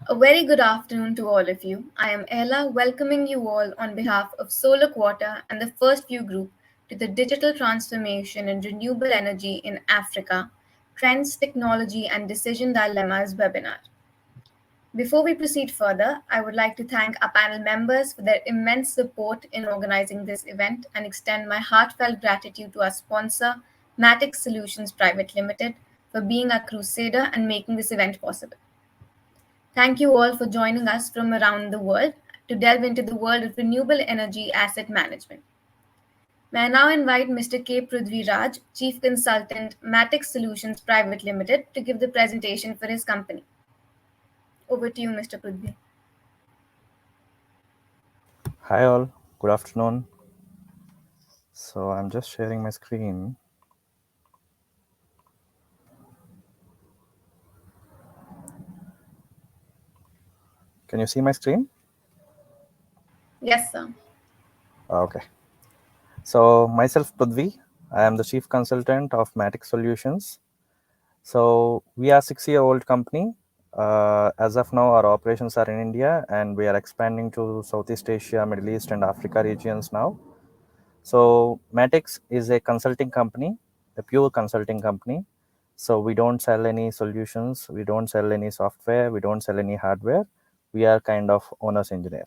A very good afternoon to all of you. I am Ella, welcoming you all on behalf of Solar Quarter and the First View Group to the Digital Transformation in Renewable Energy in Africa Trends, Technology, and Decision Dilemmas webinar. Before we proceed further, I would like to thank our panel members for their immense support in organizing this event and extend my heartfelt gratitude to our sponsor, Matix Solutions Private Limited, for being our crusader and making this event possible. Thank you all for joining us from around the world to delve into the world of renewable energy asset management. May I now invite Mr. K. Prithvi Raj, Chief Consultant, Matix Solutions Private Limited, to give the presentation for his company. Over to you, Mr. Prithvi. Hi all, good afternoon. So I'm just sharing my screen. Can you see my screen? Yes, sir. Okay. So myself Prithvi, I am the Chief Consultant of Matic Solutions. So we are a 6-year-old company. As of now, our operations are in India and we are expanding to Southeast Asia, Middle East and Africa regions now. So Matix is a consulting company, a pure consulting company. So we don't sell any solutions, we don't sell any software, we don't sell any hardware. We are kind of owner's engineer.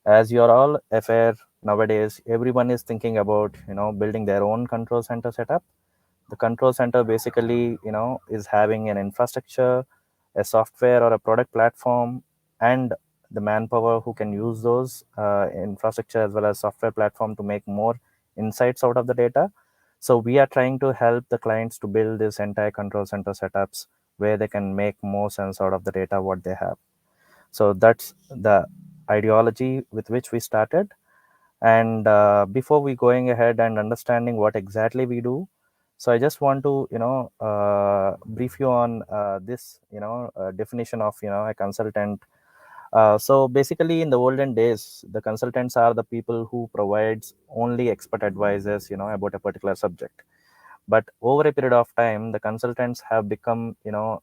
As you're all aware, nowadays everyone is thinking about building their own control center setup. The control center basically is having an infrastructure, a software or a product platform, and the manpower who can use those infrastructure as well as software platform to make more insights out of the data. So we are trying to help the clients to build this entire control center setups where they can make more sense out of the data what they have. So that's the ideology with which we started. And before we going ahead and understanding what exactly we do, so I just want to brief you on this definition of a consultant. So basically in the olden days, the consultants are the people who provides only expert advices about a particular subject. But over a period of time, the consultants have become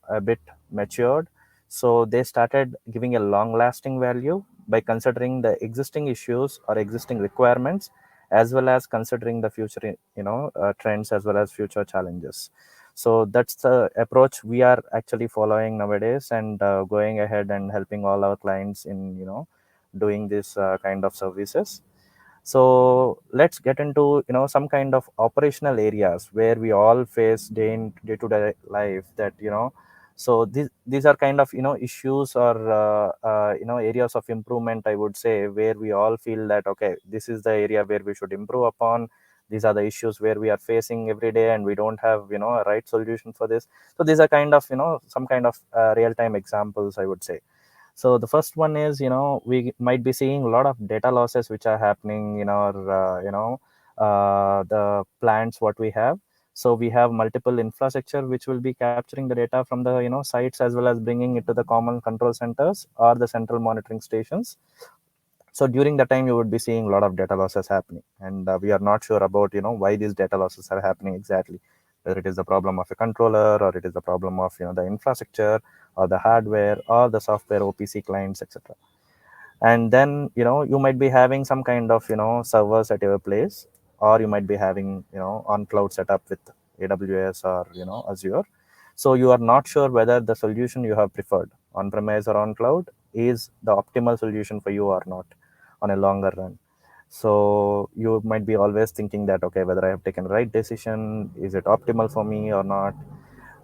a bit matured. So they started giving a long lasting value by considering the existing issues or existing requirements, as well as considering the future trends as well as future challenges. So that's the approach we are actually following nowadays, and going ahead and helping all our clients in doing this kind of services. So let's get into some kind of operational areas where we all face day to day life, that so these are kind of issues or areas of improvement, I would say, where we all feel that okay, this is the area where we should improve upon. These are the issues where we are facing every day and we don't have a right solution for this. So these are kind of some kind of real time examples, I would say. So the first one is, we might be seeing a lot of data losses which are happening in our, the plants what we have. So we have multiple infrastructure which will be capturing the data from the sites as well as bringing it to the common control centers or the central monitoring stations. So during the time you would be seeing a lot of data losses happening, and we are not sure about why these data losses are happening exactly, whether it is the problem of a controller or it is the problem of the infrastructure or the hardware or the software OPC clients, etc. And then you might be having some kind of servers at your place, or you might be having on cloud setup with AWS or Azure. So you are not sure whether the solution you have preferred on premise or on cloud is the optimal solution for you or not on a longer run. So you might be always thinking that okay, whether I have taken the right decision, is it optimal for me or not.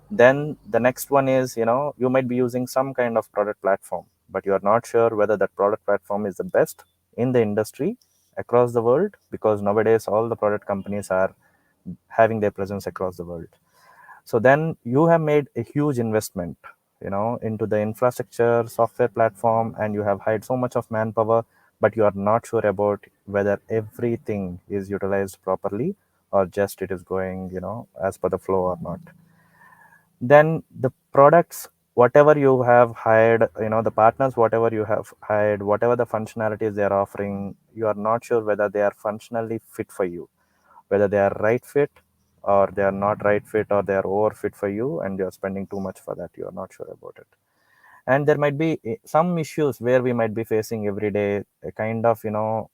Then the next one is, you might be using some kind of product platform, but you are not sure whether that product platform is the best in the industry across the world, because nowadays all the product companies are having their presence across the world. So then you have made a huge investment into the infrastructure software platform, and you have hired so much of manpower, but you are not sure about whether everything is utilized properly or just it is going as per the flow or not. Then the products whatever you have hired, the partners whatever you have hired, whatever the functionalities they are offering, you are not sure whether they are functionally fit for you, whether they are right fit or they are not right fit, or they are over fit for you and you are spending too much for that, you are not sure about it. and there might be some issues where we might be facing every day, a kind of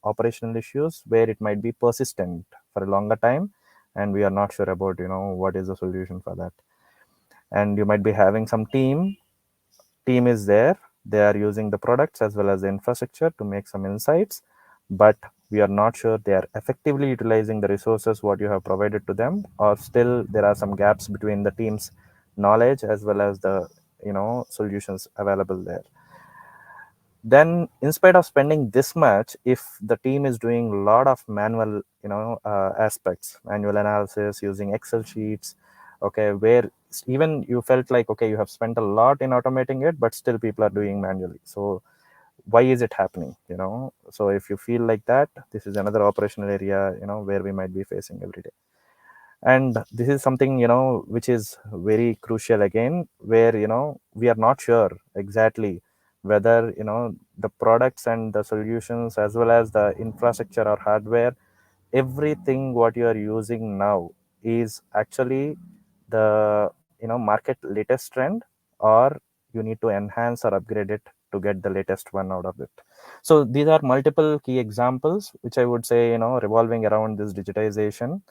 operational issues where it might be persistent for a longer time, and we are not sure about what is the solution for that. And you might be having some team is there, they are using the products as well as the infrastructure to make some insights, but we are not sure they are effectively utilizing the resources what you have provided to them, or still there are some gaps between the team's knowledge as well as the solutions available there. Then in spite of spending this much, if the team is doing a lot of manual aspects, manual analysis using excel sheets, okay, where even you felt like, okay, you have spent a lot in automating it, but still people are doing manually. So why is it happening? So if you feel like that, this is another operational area where we might be facing every day. And this is something which is very crucial again, where we are not sure exactly whether the products and the solutions as well as the infrastructure or hardware, everything what you are using now is actually the market latest trend, or you need to enhance or upgrade it to get the latest one out of it. So these are multiple key examples which I would say revolving around this digitization.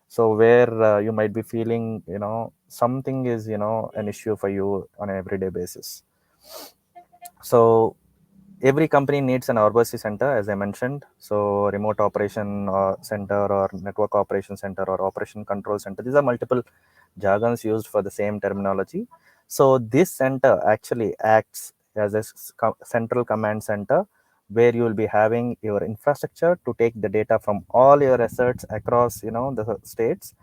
So where you might be feeling something is an issue for you on an everyday basis. So every company needs an RBC center, as I mentioned. So remote operation center, or network operation center, or operation control center, these are multiple jargons used for the same terminology. So this center actually acts as a central command center, where you will be having your infrastructure to take the data from all your assets across the states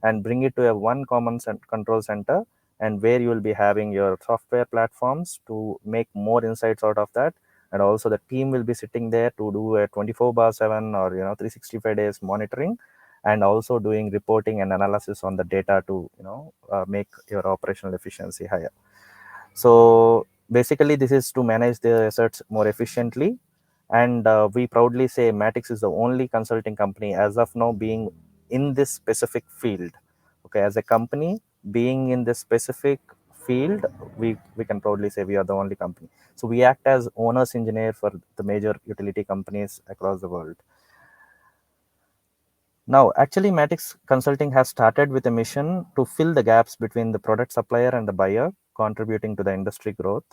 and bring it to a one common control center, and where you will be having your software platforms to make more insights out of that. And also the team will be sitting there to do a 24/7 or 365 days monitoring, and also doing reporting and analysis on the data to make your operational efficiency higher. So basically this is to manage the assets more efficiently. And we proudly say Matix is the only consulting company as of now being in this specific field. Okay, as a company being in this specific field, we can proudly say we are the only company. So we act as owners engineer for the major utility companies across the world. Now, actually, Matix Consulting has started with a mission to fill the gaps between the product supplier and the buyer, contributing to the industry growth.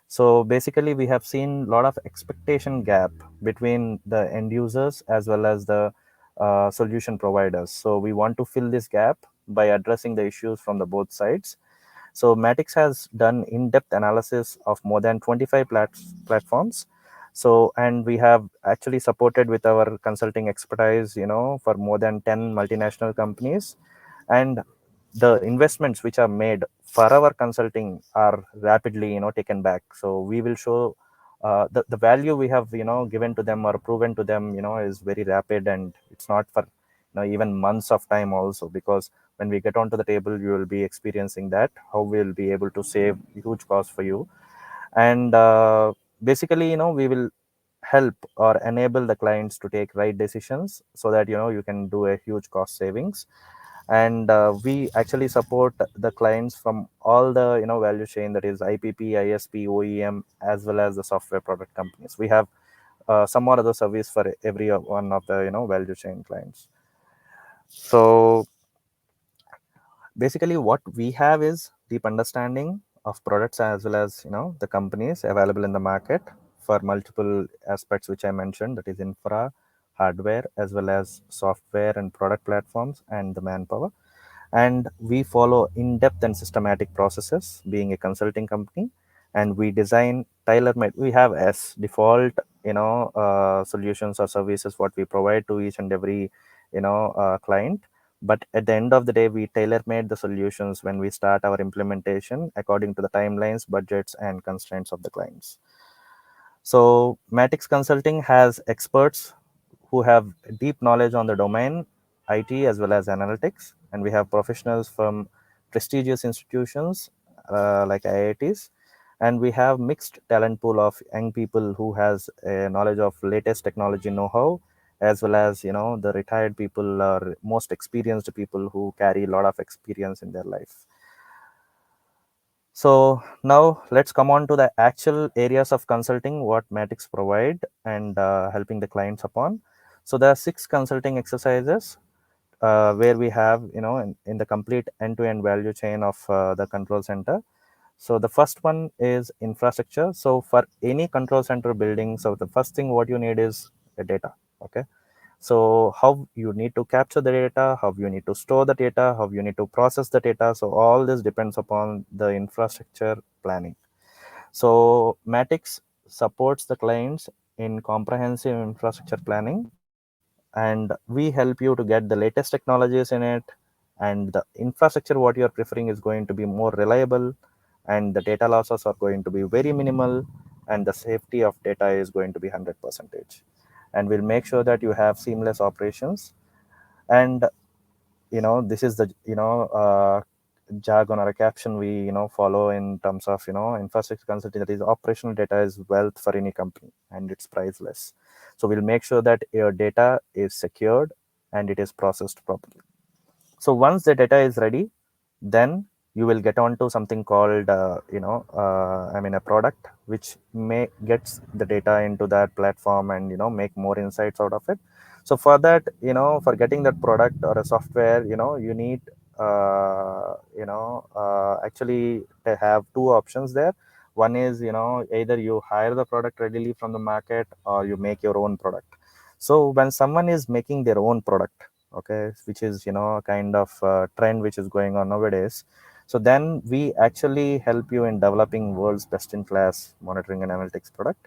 So basically, we have seen a lot of expectation gap between the end users as well as the solution providers. So we want to fill this gap by addressing the issues from the both sides. So Matix has done in-depth analysis of more than 25 platforms. So, and we have actually supported with our consulting expertise, for more than 10 multinational companies. And the investments which are made for our consulting are rapidly, taken back. So we will show the value we have, given to them or proven to them, is very rapid, and it's not for even months of time also, because when we get onto the table you will be experiencing that how we'll be able to save huge cost for you. And basically we will help or enable the clients to take right decisions, so that you can do a huge cost savings. And we actually support the clients from all the value chain, that is IPP, ISP, OEM, as well as the software product companies. We have some or other service for every one of the value chain clients. So basically what we have is deep understanding of products as well as the companies available in the market for multiple aspects which I mentioned, that is infra, hardware, as well as software and product platforms, and the manpower. And we follow in-depth and systematic processes being a consulting company, and we design tailor-made. We have as default solutions or services what we provide to each and every client, but at the end of the day we tailor-made the solutions when we start our implementation according to the timelines, budgets, and constraints of the clients. So Matix Consulting has experts who have deep knowledge on the domain, IT, as well as analytics. And we have professionals from prestigious institutions like IITs. And we have mixed talent pool of young people who has a knowledge of latest technology know-how, as well as the retired people or most experienced people who carry a lot of experience in their life. So now let's come on to the actual areas of consulting what Matix provide and helping the clients upon. So there are 6 consulting exercises where we have, in the complete end-to-end value chain of the control center. So the first one is infrastructure. So for any control center building, so the first thing what you need is the data. Okay. So how you need to capture the data, how you need to store the data, how you need to process the data. So all this depends upon the infrastructure planning. So Matix supports the clients in comprehensive infrastructure planning, and we help you to get the latest technologies in it, and the infrastructure what you are preferring is going to be more reliable, and the data losses are going to be very minimal, and the safety of data is going to be 100%, and we'll make sure that you have seamless operations. And this is the jargon or a caption we follow in terms of infrastructure consulting, that is operational data is wealth for any company and it's priceless. So we'll make sure that your data is secured and it is processed properly. So once the data is ready, then you will get on to something called a product which may gets the data into that platform and make more insights out of it. So for that, for getting that product or a software, you need actually to have 2 options there. One is, either you hire the product readily from the market or you make your own product. So when someone is making their own product, okay, which is a kind of trend which is going on nowadays, so then we actually help you in developing world's best in class monitoring and analytics product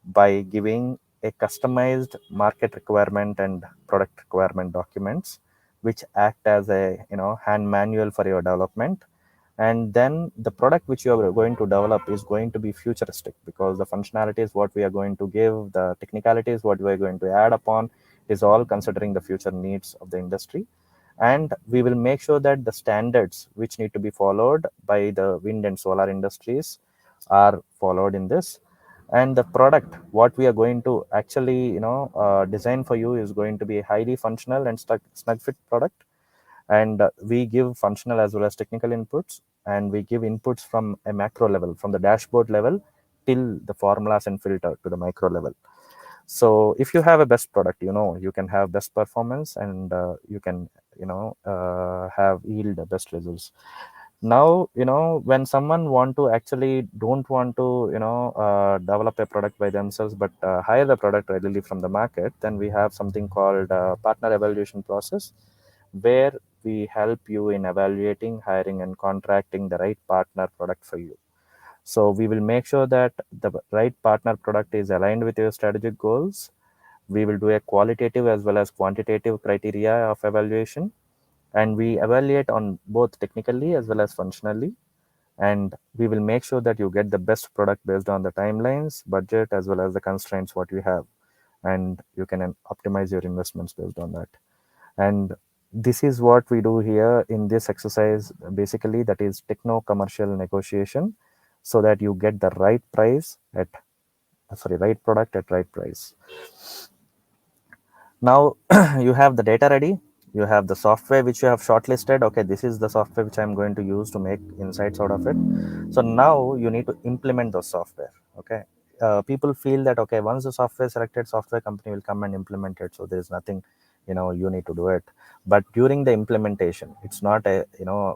by giving a customized market requirement and product requirement documents which act as a hand manual for your development. And then the product which you are going to develop is going to be futuristic, because the functionality is what we are going to give, the technicality is what we are going to add upon, is all considering the future needs of the industry. And we will make sure that the standards which need to be followed by the wind and solar industries are followed in this. And the product what we are going to actually design for you is going to be a highly functional and snug fit product. And we give functional as well as technical inputs, and we give inputs from a macro level, from the dashboard level till the formulas and filter to the micro level. So if you have a best product, you can have best performance, and you can have yield the best results. Now, when someone want to actually don't want to develop a product by themselves, but hire the product readily from the market, then we have something called partner evaluation process, where we help you in evaluating, hiring, and contracting the right partner product for you. So we will make sure that the right partner product is aligned with your strategic goals. We will do a qualitative as well as quantitative criteria of evaluation, and we evaluate on both technically as well as functionally. And we will make sure that you get the best product based on the timelines, budget, as well as the constraints what you have, and you can optimize your investments based on that. And this is what we do here in this exercise, basically, that is techno commercial negotiation, so that you get the right price at right product at right price. Now you have the data ready, you have the software which you have shortlisted. Okay, this is the software which I'm going to use to make insights out of it. So now you need to implement the software. Okay, people feel that, okay, once the software is selected, software company will come and implement it, so there is nothing you need to do it. But during the implementation, it's not a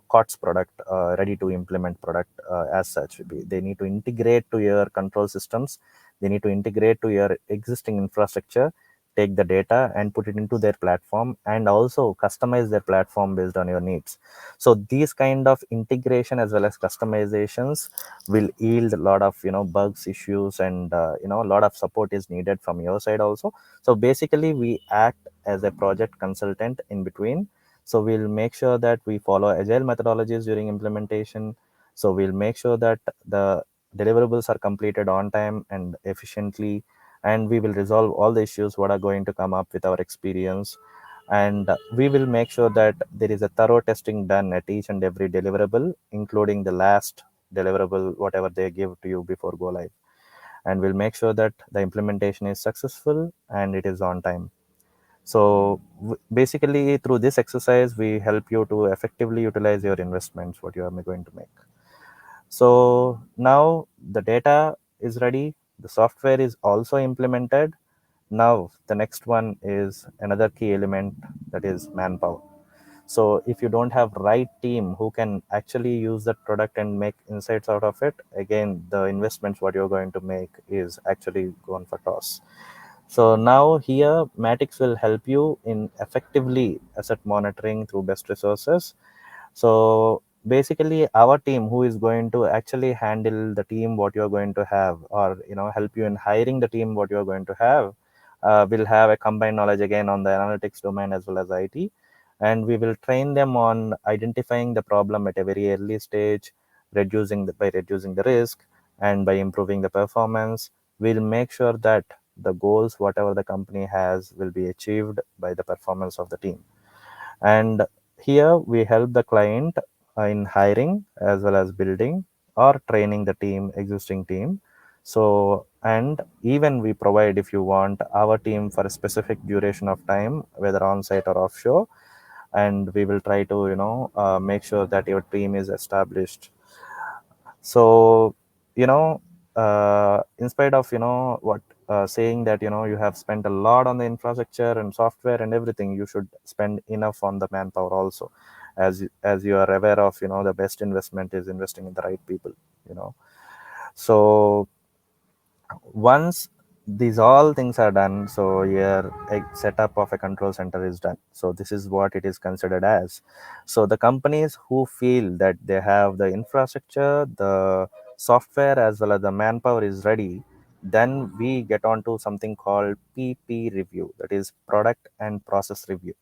COTS product, ready to implement product as such. They need to integrate to your control systems, they need to integrate to your existing infrastructure, take the data and put it into their platform, and also customize their platform based on your needs. So these kind of integration as well as customizations will yield a lot of bugs, issues, and a lot of support is needed from your side also. So basically we act as a project consultant in between. So we'll make sure that we follow agile methodologies during implementation. So we'll make sure that the deliverables are completed on time and efficiently, and we will resolve all the issues what are going to come up with our experience. And we will make sure that there is a thorough testing done at each and every deliverable, including the last deliverable whatever they give to you before go live. And we'll make sure that the implementation is successful and it is on time. So basically through this exercise we help you to effectively utilize your investments what you are going to make. So now the data is ready, the software is also implemented. Now the next one is another key element, that is manpower. So if you don't have right team who can actually use that product and make insights out of it, again the investments what you're going to make is actually gone for toss. So now here Matix will help you in effectively asset monitoring through best resources. So basically our team who is going to actually handle the team what you're going to have, or help you in hiring the team what you're going to have, will have a combined knowledge again on the analytics domain as well as IT. And we will train them on identifying the problem at a very early stage, by reducing the risk and by improving the performance. We'll make sure that the goals whatever the company has will be achieved by the performance of the team. And here we help the client in hiring as well as building or training the existing team. So, and even we provide, if you want, our team for a specific duration of time, whether on site or offshore. And we will try to, make sure that your team is established. So, in spite of what saying that you have spent a lot on the infrastructure and software and everything, you should spend enough on the manpower also. As you are aware of, the best investment is investing in the right people. you know so once these all things are done, so your setup of a control center is done. So this is what it is considered as. So the companies who feel that they have the infrastructure, the software as well as the manpower is ready, then we get on to something called PP review, that is product and process review.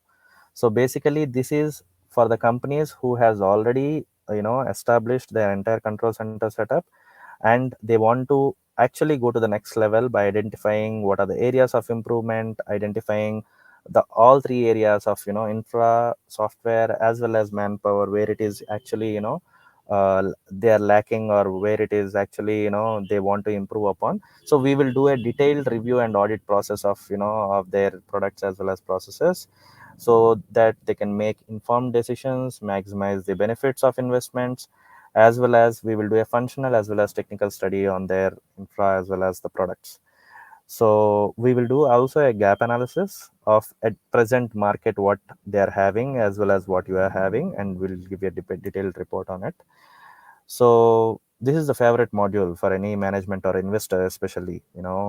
So basically this is for the companies who has already established their entire control center setup, and they want to actually go to the next level by identifying what are the areas of improvement, identifying the all three areas of infra, software as well as manpower, where it is actually they are lacking, or where it is actually they want to improve upon. So we will do a detailed review and audit process of of their products as well as processes, so that they can make informed decisions, maximize the benefits of investments, as well as we will do a functional as well as technical study on their infra as well as the products. So we will do also a gap analysis of at present market what they are having as well as what you are having, and we'll give you a detailed report on it. So this is the favorite module for any management or investor, especially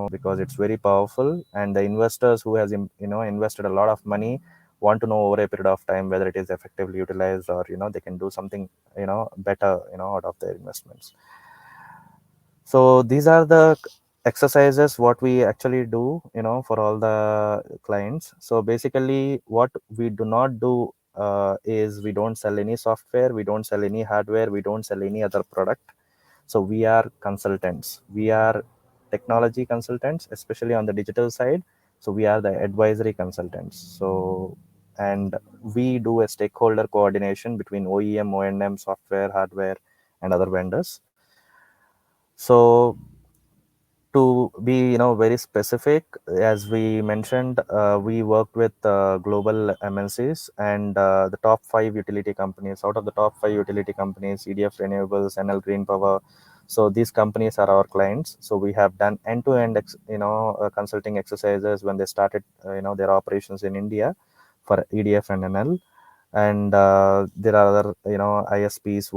because it's very powerful, and the investors who has invested a lot of money want to know over a period of time whether it is effectively utilized, or they can do something better out of their investments. So these are the exercises what we actually do for all the clients. So basically what we do not do is we don't sell any software, we don't sell any hardware, we don't sell any other product. So we are consultants, we are technology consultants, especially on the digital side. So we are the advisory consultants. So, and we do a stakeholder coordination between OEM, O&M, software, hardware, and other vendors. So to be very specific, as we mentioned, we worked with global MNCs, and the top 5 utility companies. Out of the top 5 utility companies, EDF Renewables, NL Green Power, so these companies are our clients. So we have done end-to-end consulting exercises when they started their operations in India for EDF and NL. And there are other ISPs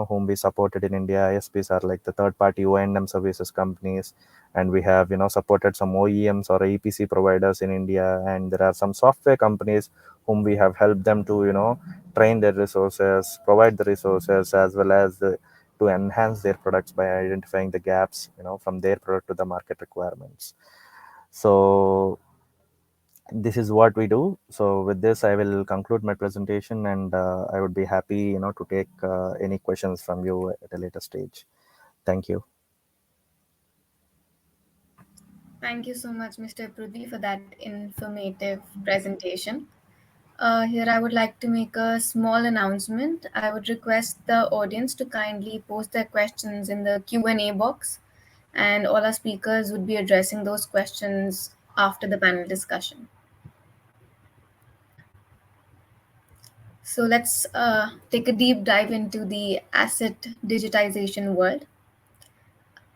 whom we supported in India. ISPs are like the third party O&M services companies, and we have supported some OEMs or EPC providers in India, and there are some software companies whom we have helped them to train their resources, provide the resources, as well as to enhance their products by identifying the gaps from their product to the market requirements. So this is what we do. So with this, I will conclude my presentation, and I would be happy to take any questions from you at a later stage. Thank you. Thank you so much, Mr. Prithvi, for that informative presentation. Here, I would like to make a small announcement. I would request the audience to kindly post their questions in the Q&A box, and all our speakers would be addressing those questions after the panel discussion. So let's take a deep dive into the asset digitization world.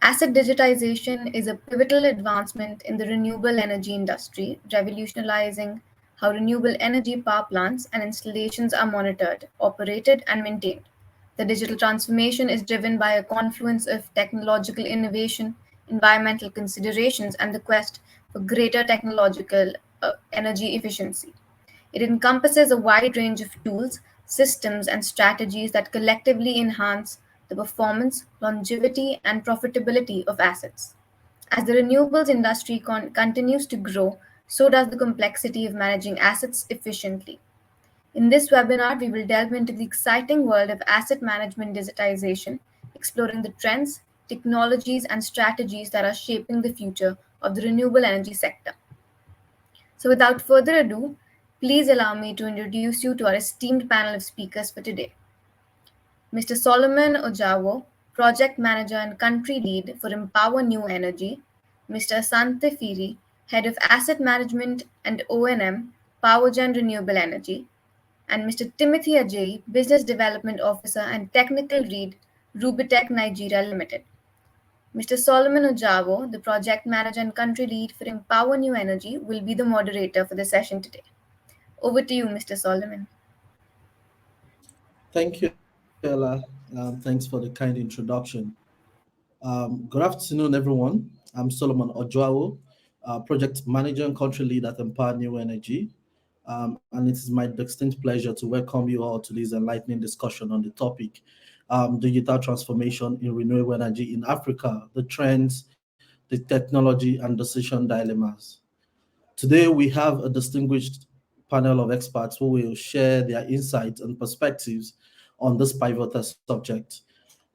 Asset digitization is a pivotal advancement in the renewable energy industry, revolutionizing how renewable energy power plants and installations are monitored, operated, and maintained. The digital transformation is driven by a confluence of technological innovation, environmental considerations, and the quest for greater technological energy efficiency. It encompasses a wide range of tools, systems, and strategies that collectively enhance the performance, longevity, and profitability of assets. As the renewables industry continues to grow, so does the complexity of managing assets efficiently. In this webinar, we will delve into the exciting world of asset management digitization, exploring the trends, technologies, and strategies that are shaping the future of the renewable energy sector. So, without further ado, please allow me to introduce you to our esteemed panel of speakers for today. Mr. Solomon Ojawo, Project Manager and Country Lead for Empower New Energy, Mr. Asante Firi, Head of Asset Management and O&M, PowerGen Renewable Energy, and Mr. Timothy Ajayi, Business Development Officer and Technical Lead, Rubitech Nigeria Limited. Mr. Solomon Ojawo, the Project Manager and Country Lead for Empower New Energy, will be the moderator for the session today. Over to you, Mr. Solomon. Thank you, Ella. Thanks for the kind introduction. Good afternoon, everyone. I'm Solomon Ojuawo, Project Manager and Country Lead at Empower New Energy. And it is my distinct pleasure to welcome you all to this enlightening discussion on the topic digital transformation in renewable energy in Africa, the trends, the technology, and decision dilemmas. Today, we have a distinguished panel of experts who will share their insights and perspectives on this pivotal subject.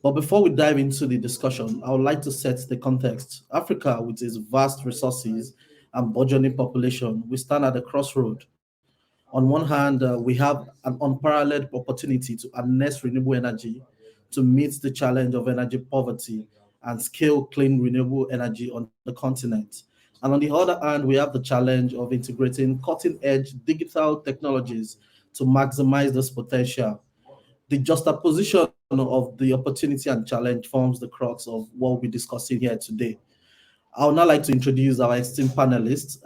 But before we dive into the discussion, I would like to set the context. Africa, with its vast resources and burgeoning population, we stand at a crossroad. On one hand, we have an unparalleled opportunity to harness renewable energy to meet the challenge of energy poverty and scale clean renewable energy on the continent. And on the other hand, we have the challenge of integrating cutting edge digital technologies to maximize this potential. The juxtaposition of the opportunity and challenge forms the crux of what we'll be discussing here today. I would now like to introduce our esteemed panelists.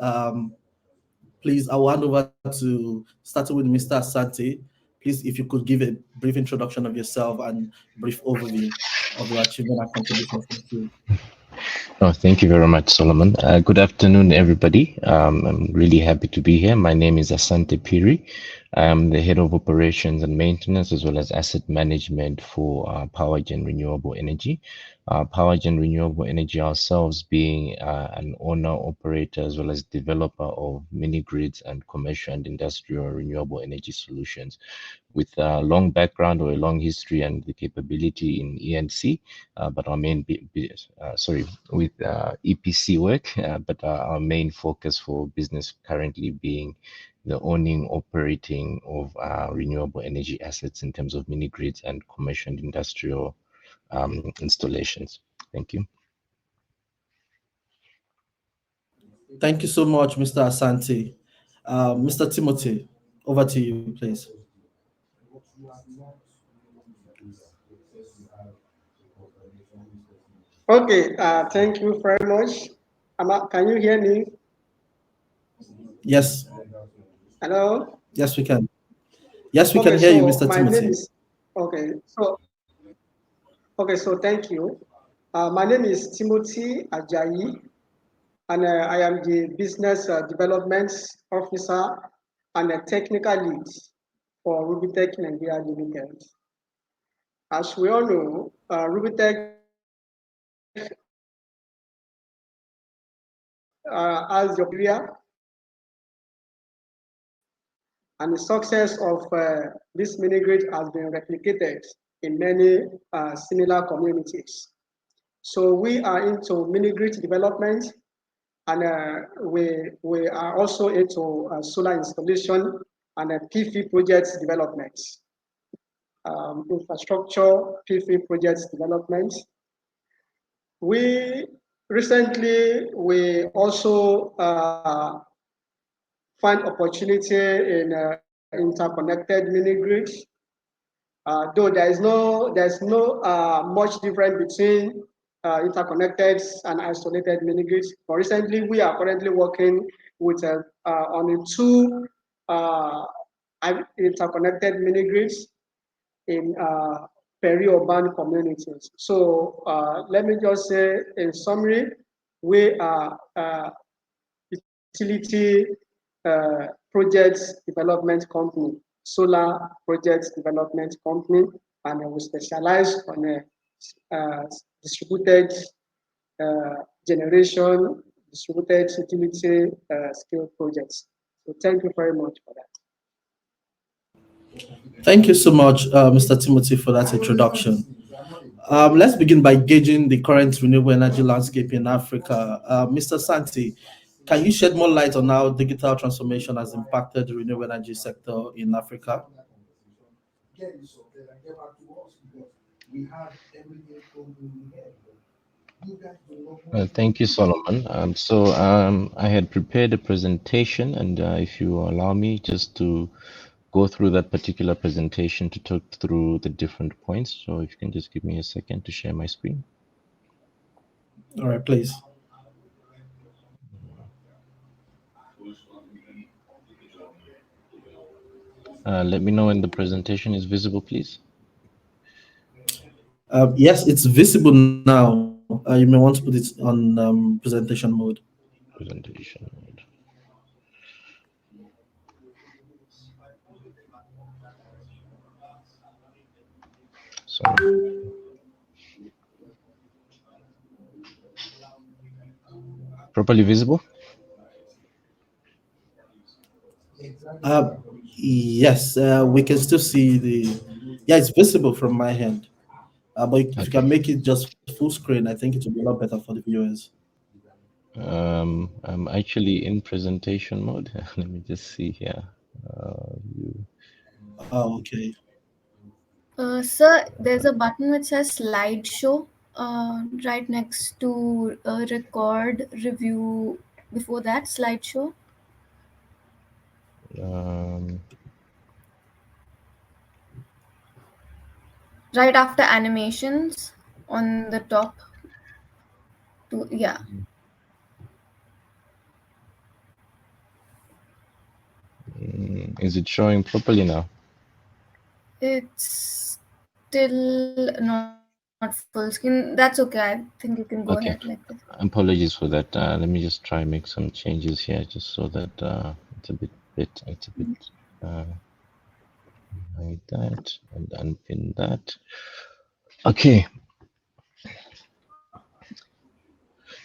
Please, I will hand over to starting with Mr. Asante. Please, if you could give a brief introduction of yourself and brief overview of your achievement and contribution to the field. Oh, thank you very much, Solomon. Good afternoon, everybody. I'm really happy to be here. My name is Asante Piri. I'm the head of operations and maintenance as well as asset management for PowerGen Renewable Energy. PowerGen Renewable Energy ourselves being an owner, operator, as well as developer of mini grids and commercial and industrial renewable energy solutions with a long background or a long history and the capability in E&C, but our main, with EPC work, but our main focus for business currently being the owning, operating of renewable energy assets in terms of mini grids and commercial and industrial installations. Thank you. Thank you so much, Mr. Asante. Mr. Timothy, over to you, please. Okay, thank you very much. Can you hear me? Yes, Hello? yes, we can. Yes, we can Okay, hear you, so Mr. my name Timothy. is, okay, so, so thank you. My name is Timothy Ajayi, and I am the Business Development Officer and a Technical Lead for Rubitech Nigeria Limited. As we all know, Rubitech has the area, and the success of this mini grid has been replicated in many similar communities. So we are into mini grid development, and we are also into solar installation and PV projects development, infrastructure PV projects development. We also find opportunity in interconnected mini grids. Though there's no much difference between interconnected and isolated mini grids. But recently, we are currently working with on a two uh, interconnected mini grids in peri-urban communities. So let me just say in summary, we are utility projects development company, solar projects development company, and we specialize on distributed generation, distributed utility scale projects. So thank you very much for that. Thank you so much, Mr. Timothy, for that introduction. Let's begin by gauging the current renewable energy landscape in Africa. Mr. Santi, can you shed more light on how digital transformation has impacted the renewable energy sector in Africa? Thank you, Solomon. I had prepared a presentation, and if you allow me just to go through that particular presentation to talk through the different points. So if you can just give me a second to share my screen. All right, please. Let me know when the presentation is visible, please. Yes, it's visible now. You may want to put it on presentation mode. Presentation mode. Sorry. Properly visible? Yes, we can still see the. Yeah, it's visible from my hand. But if you Okay. can make it just full screen, I think it will be a lot better for the viewers. I'm actually in presentation mode. Let me just see here. You... Oh, okay. Sir, there's a button which says slideshow right next to record review. Before that, slideshow. Um, Right after animations on the top. To yeah, is it showing properly now? it's still not full screen. That's okay. I think you can go ahead like this. Okay. Apologies for that. Let me just try make some changes here, just so that it's a bit uh, hide that and unpin that. Okay.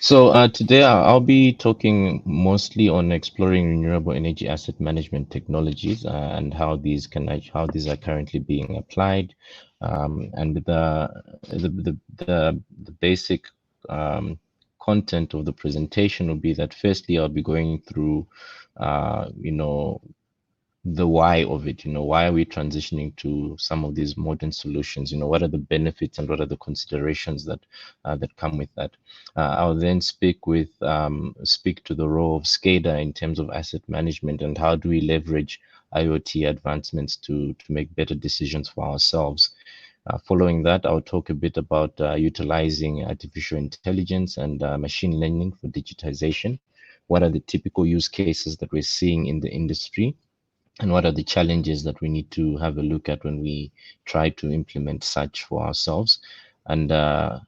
So today I'll be talking mostly on exploring renewable energy asset management technologies and how these are currently being applied, and the basic um, content of the presentation will be that firstly I'll be going through the why of it. Why are we transitioning to some of these modern solutions? What are the benefits and what are the considerations that come with that? I'll then speak to the role of SCADA in terms of asset management and how do we leverage IoT advancements to make better decisions for ourselves. Following that, I'll talk a bit about utilizing artificial intelligence and machine learning for digitization. What are the typical use cases that we're seeing in the industry? And what are the challenges that we need to have a look at when we try to implement such for ourselves? And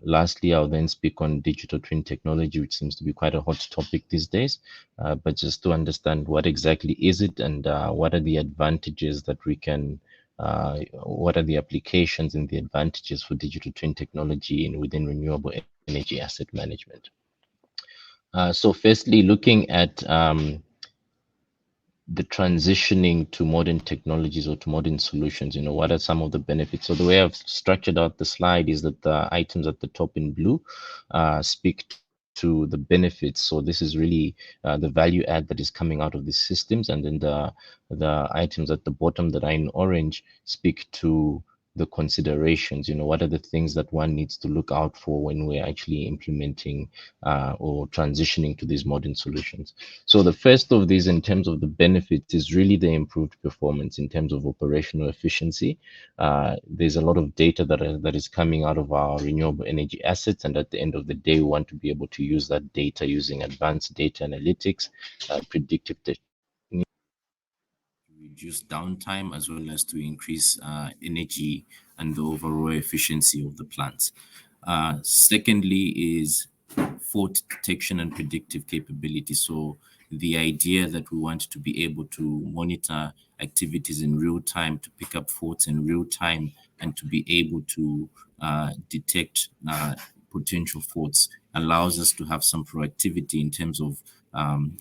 lastly, I'll then speak on digital twin technology, which seems to be quite a hot topic these days. But just to understand what exactly is it and what are the advantages that we can, what are the applications and the advantages for digital twin technology within renewable energy asset management. So firstly, looking at the transitioning to modern technologies or to modern solutions, what are some of the benefits? So the way I've structured out the slide is that the items at the top in blue speak to the benefits. So this is really the value add that is coming out of these systems, and then the items at the bottom that are in orange speak to the considerations. What are the things that one needs to look out for when we're actually implementing or transitioning to these modern solutions. So the first of these, in terms of the benefits, is really the improved performance in terms of operational efficiency. There's a lot of data that is coming out of our renewable energy assets, and at the end of the day, we want to be able to use that data using advanced data analytics, predictive techniques, to reduce downtime as well as to increase energy and the overall efficiency of the plants. Secondly is fault detection and predictive capability. So the idea that we want to be able to monitor activities in real time, to pick up faults in real time, and to be able to detect potential faults allows us to have some proactivity in terms of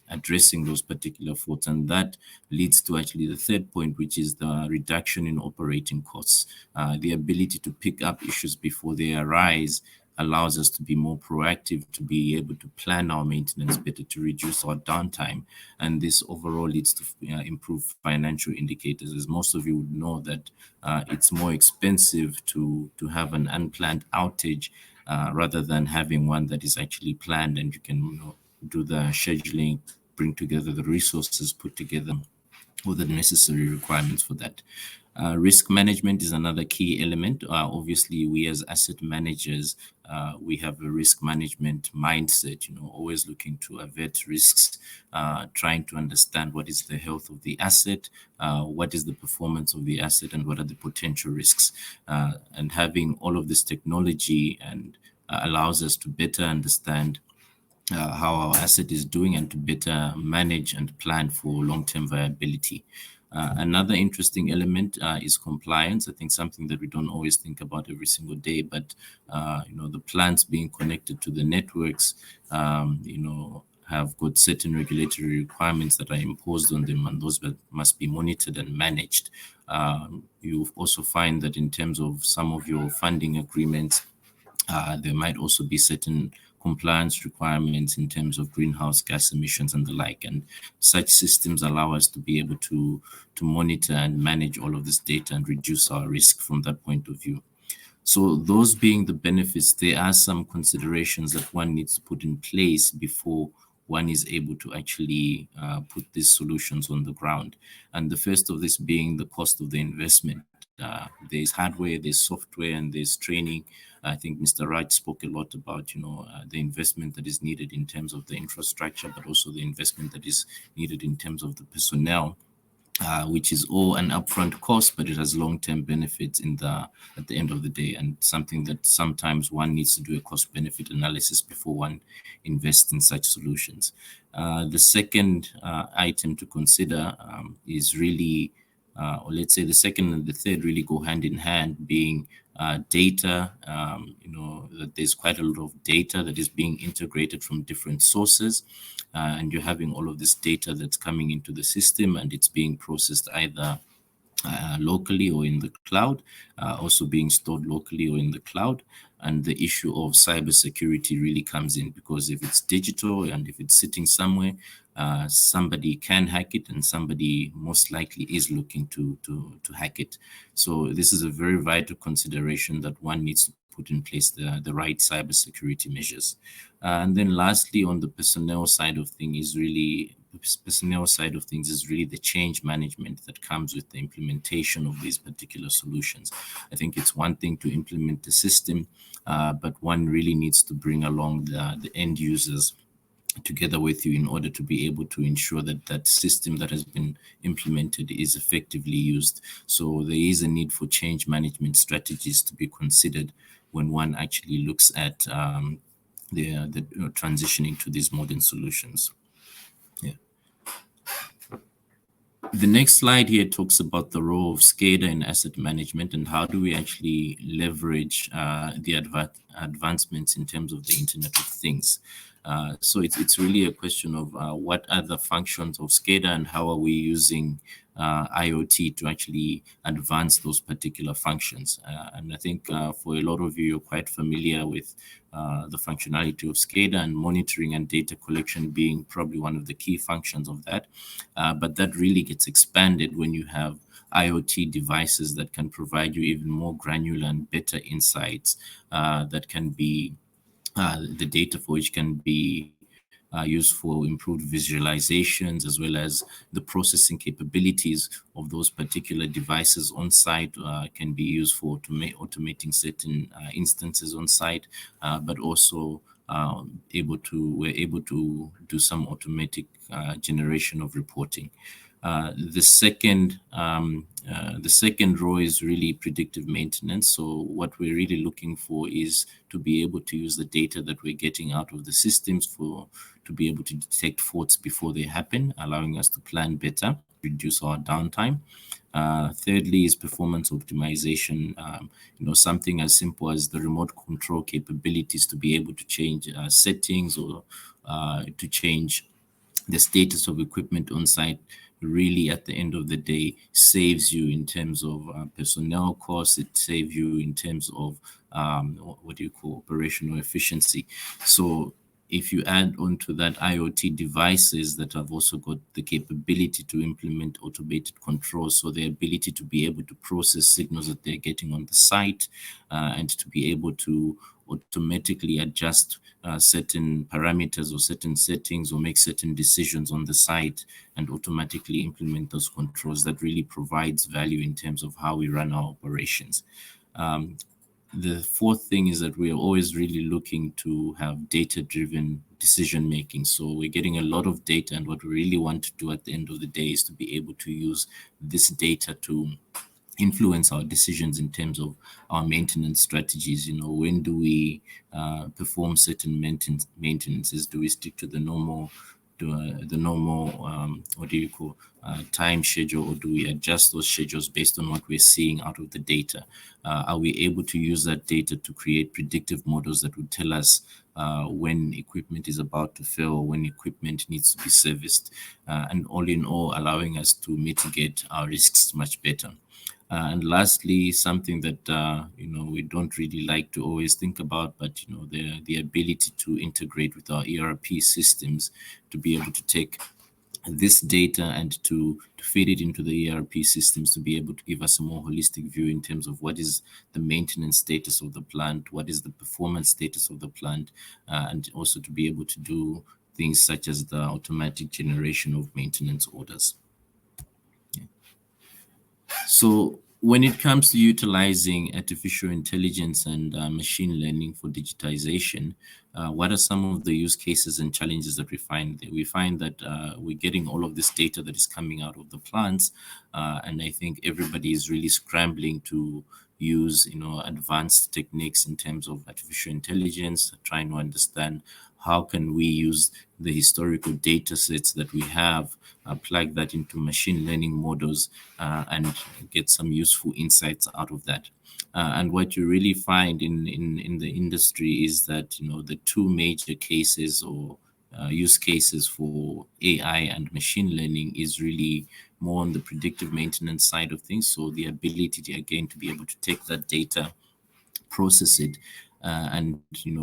addressing those particular faults. And that leads to actually the third point, which is the reduction in operating costs. The ability to pick up issues before they arise allows us to be more proactive, to be able to plan our maintenance better, to reduce our downtime. And this overall leads to improve financial indicators. As most of you would know that it's more expensive to have an unplanned outage rather than having one that is actually planned, and you can do the scheduling, bring together the resources, put together all the necessary requirements for that. Risk management is another key element. Obviously, we as asset managers, we have a risk management mindset, always looking to avert risks, trying to understand what is the health of the asset, what is the performance of the asset, and what are the potential risks. And having all of this technology and allows us to better understand how our asset is doing and to better manage and plan for long-term viability. Another interesting element is compliance. I think something that we don't always think about every single day, but the plants being connected to the networks, have got certain regulatory requirements that are imposed on them, and those must be monitored and managed. You also find that in terms of some of your funding agreements, there might also be certain compliance requirements in terms of greenhouse gas emissions and the like. And such systems allow us to be able to monitor and manage all of this data and reduce our risk from that point of view. So those being the benefits, there are some considerations that one needs to put in place before one is able to actually put these solutions on the ground. And the first of this being the cost of the investment. There's hardware, there's software, and there's training. I think Mr. Wright spoke a lot about, the investment that is needed in terms of the infrastructure, but also the investment that is needed in terms of the personnel. Which is all an upfront cost, but it has long-term benefits at the end of the day, and something that sometimes one needs to do a cost-benefit analysis before one invests in such solutions. The second item to consider is really, or let's say the second and the third really go hand in hand, being data. That there's quite a lot of data that is being integrated from different sources, and you're having all of this data that's coming into the system, and it's being processed either locally or in the cloud, also being stored locally or in the cloud. And the issue of cybersecurity really comes in, because if it's digital and if it's sitting somewhere, somebody can hack it, and somebody most likely is looking to hack it. So this is a very vital consideration that one needs to put in place the right cybersecurity measures. And then lastly, on the personnel side of things is really the change management that comes with the implementation of these particular solutions. I think it's one thing to implement the system, but one really needs to bring along the end users together with you in order to be able to ensure that that system that has been implemented is effectively used. So there is a need for change management strategies to be considered when one actually looks at the transitioning to these modern solutions. Yeah. The next slide here talks about the role of SCADA in asset management, and how do we actually leverage the advancements in terms of the Internet of Things. So it's really a question of what are the functions of SCADA, and how are we using IoT to actually advance those particular functions. And I think for a lot of you, you're quite familiar with the functionality of SCADA, and monitoring and data collection being probably one of the key functions of that. But that really gets expanded when you have IoT devices that can provide you even more granular and better insights that can be the data for which can be used for improved visualizations as well as the processing capabilities of those particular devices on site can be used for automating certain instances on site, but also we're able to do some automatic generation of reporting. The second row is really predictive maintenance. So what we're really looking for is to be able to use the data that we're getting out of the systems to be able to detect faults before they happen, allowing us to plan better, reduce our downtime. Thirdly is performance optimization. Something as simple as the remote control capabilities to be able to change settings or to change the status of equipment on site really at the end of the day saves you in terms of personnel costs. It saves you in terms of what do you call operational efficiency. So if you add onto that IoT devices that have also got the capability to implement automated controls, so the ability to be able to process signals that they're getting on the site and to be able to automatically adjust certain parameters or certain settings or make certain decisions on the site and automatically implement those controls, that really provides value in terms of how we run our operations. The fourth thing is that we are always really looking to have data-driven decision making. So we're getting a lot of data, and what we really want to do at the end of the day is to be able to use this data to influence our decisions in terms of our maintenance strategies. When do we perform certain maintenances? Do we stick to the normal what do you call time schedule, or do we adjust those schedules based on what we're seeing out of the data? Are we able to use that data to create predictive models that would tell us when equipment is about to fail, or when equipment needs to be serviced, and all in all allowing us to mitigate our risks much better? And lastly, something that we don't really like to always think about, but the ability to integrate with our ERP systems, to be able to take this data and to feed it into the ERP systems, to be able to give us a more holistic view in terms of what is the maintenance status of the plant, what is the performance status of the plant, and also to be able to do things such as the automatic generation of maintenance orders. So when it comes to utilizing artificial intelligence and machine learning for digitization, what are some of the use cases and challenges that we find there? We find that we're getting all of this data that is coming out of the plants, and I think everybody is really scrambling to use advanced techniques in terms of artificial intelligence, trying to understand how can we use the historical data sets that we have, plug that into machine learning models, and get some useful insights out of that. And what you really find in the industry is that the two major cases or use cases for AI and machine learning is really more on the predictive maintenance side of things. So the ability to, again, to be able to take that data, process it, and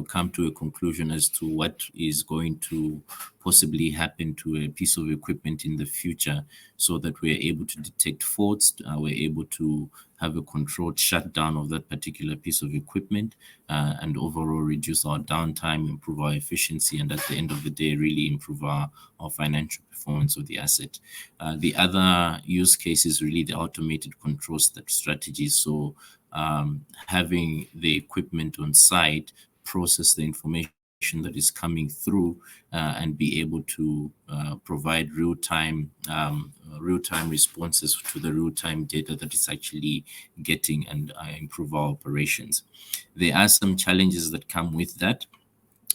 come to a conclusion as to what is going to possibly happen to a piece of equipment in the future, so that we're able to detect faults, we're able to have a controlled shutdown of that particular piece of equipment, and overall reduce our downtime, improve our efficiency, and at the end of the day really improve our financial performance of the asset. The other use case is really the automated control strategies. So having the equipment on site process the information that is coming through and be able to provide real-time responses to the real-time data that it's actually getting, and improve our operations. There are some challenges that come with that.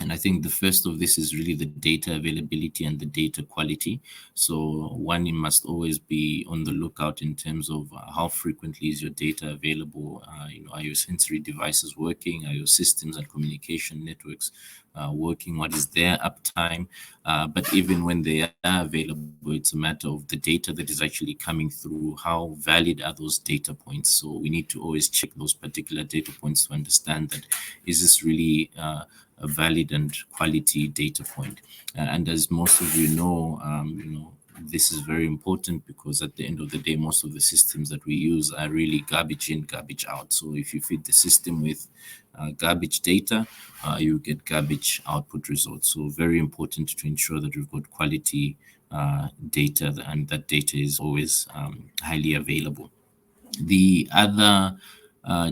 And I think the first of this is really the data availability and the data quality. So one, you must always be on the lookout in terms of how frequently is your data available. Are your sensory devices working? Are your systems and communication networks working? What is their uptime? But even when they are available, it's a matter of the data that is actually coming through. How valid are those data points? So we need to always check those particular data points to understand that, is this really a valid and quality data point? And as most of you know, this is very important because at the end of the day, most of the systems that we use are really garbage in, garbage out. So if you feed the system with garbage data, you get garbage output results. So very important to ensure that we've got quality data, and that data is always highly available. The other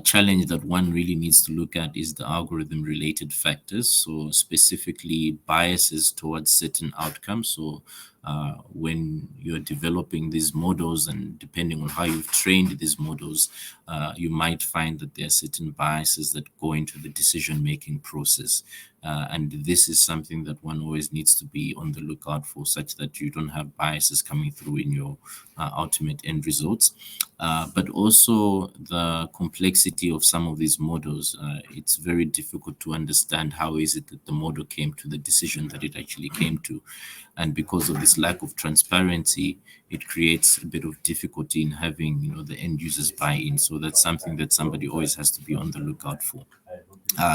challenge that one really needs to look at is the algorithm related factors. So, specifically, biases towards certain outcomes. So, when you're developing these models, and depending on how you've trained these models, you might find that there are certain biases that go into the decision making process. And this is something that one always needs to be on the lookout for, such that you don't have biases coming through in your ultimate end results. But also the complexity of some of these models. It's very difficult to understand how is it that the model came to the decision that it actually came to. And because of this lack of transparency, it creates a bit of difficulty in having, the end users buy in. So that's something that somebody always has to be on the lookout for.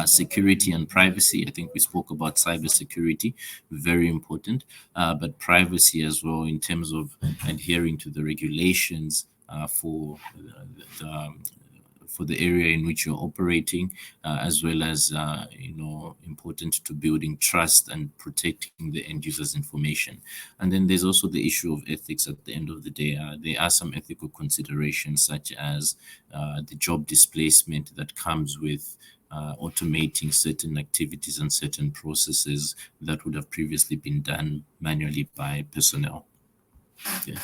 Security and privacy. I think we spoke about cybersecurity, very important, but privacy as well in terms of adhering to the regulations the, for the area in which you're operating, as well as important to building trust and protecting the end user's information. And then there's also the issue of ethics. At the end of the day, there are some ethical considerations such as the job displacement that comes with automating certain activities and certain processes that would have previously been done manually by personnel. Okay.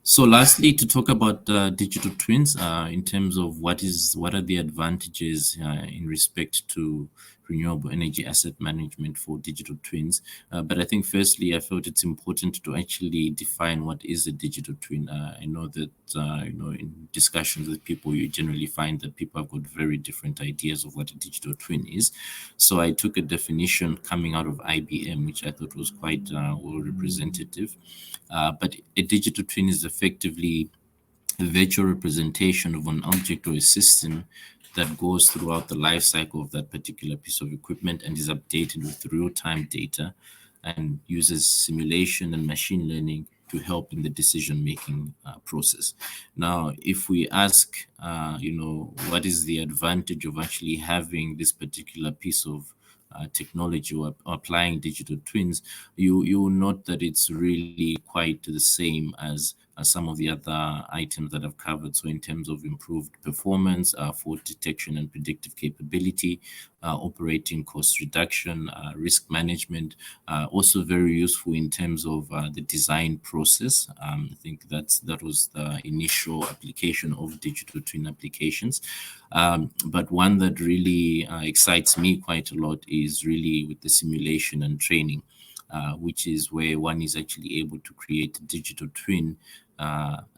So lastly, to talk about digital twins in terms of what are the advantages in respect to renewable energy asset management for digital twins. But I think firstly, I felt it's important to actually define what is a digital twin. I know that, in discussions with people, you generally find that people have got very different ideas of what a digital twin is. So I took a definition coming out of IBM, which I thought was quite well representative. But a digital twin is effectively a virtual representation of an object or a system that goes throughout the life cycle of that particular piece of equipment and is updated with real-time data and uses simulation and machine learning to help in the decision-making process. Now, if we ask, what is the advantage of actually having this particular piece of technology or applying digital twins, you will note that it's really quite the same as some of the other items that I've covered. So in terms of improved performance, fault detection and predictive capability, operating cost reduction, risk management, also very useful in terms of the design process. I think that was the initial application of digital twin applications. But one that really excites me quite a lot is really with the simulation and training, which is where one is actually able to create a digital twin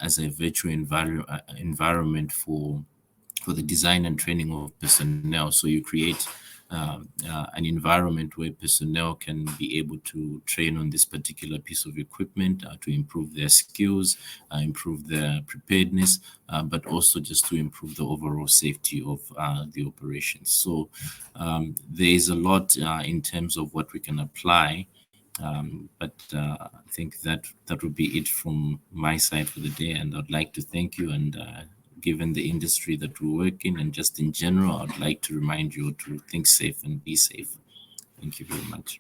as a virtual environment for the design and training of personnel. So you create an environment where personnel can be able to train on this particular piece of equipment to improve their skills, improve their preparedness, but also just to improve the overall safety of the operations. So there is a lot in terms of what we can apply. But I think that would be it from my side for the day, and I'd like to thank you. And given the industry that we work in, and just in general, I'd like to remind you to think safe and be safe. Thank you very much.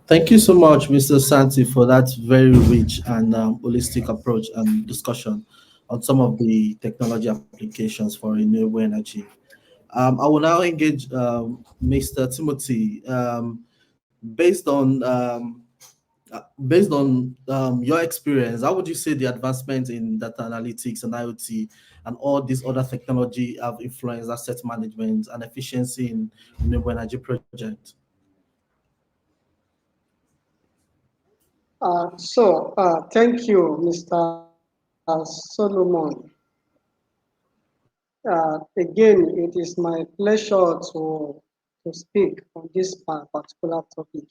Thank you so much, Mr. Santi, for that very rich and holistic approach and discussion on some of the technology applications for renewable energy. I will now engage Mr. Timothy. Based on your experience, how would you say the advancement in data analytics and IoT and all these other technology have influenced asset management and efficiency in renewable energy projects? Thank you, Mr. Solomon. Again, it is my pleasure to speak on this particular topic.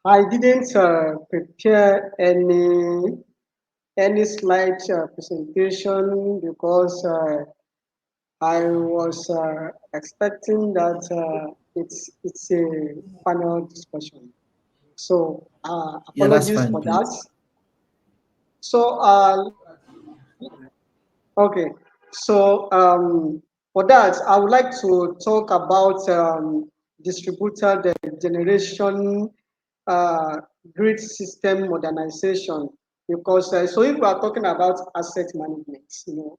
I didn't prepare any slide presentation because I was expecting that it's a panel discussion. So Yeah, that's fine, apologies for please. that. So, for that, I would like to talk about distributed generation uh, grid system modernization because so if we are talking about asset management, so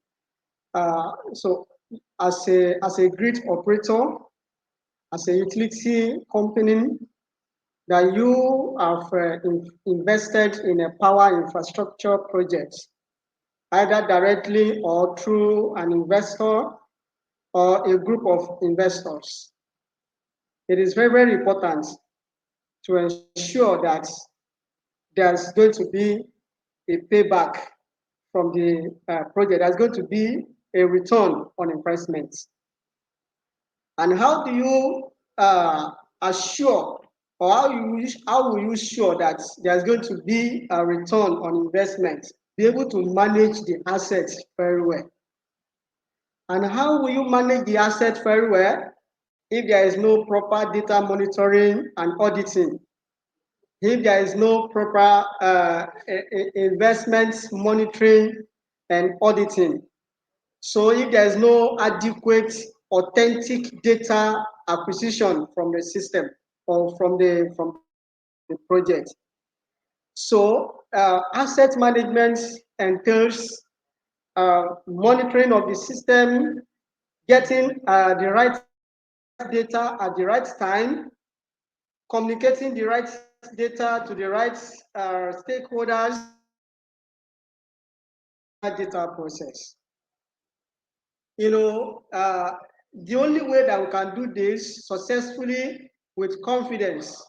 as a grid operator, as a utility company, that you have invested in a power infrastructure project, either directly or through an investor or a group of investors. It is very, very important to ensure that there's going to be a payback from the project. There's going to be a return on investment. And how do you assure, or how will you sure that there's going to be a return on investment? Be able to manage the assets very well. And how will you manage the asset very well if there is no proper data monitoring and auditing? If there is no proper investment monitoring and auditing? So if there is no adequate, authentic data acquisition from the system or from the project. So asset management entails monitoring of the system, getting the right data at the right time, communicating the right data to the right stakeholders, data process. The only way that we can do this successfully with confidence,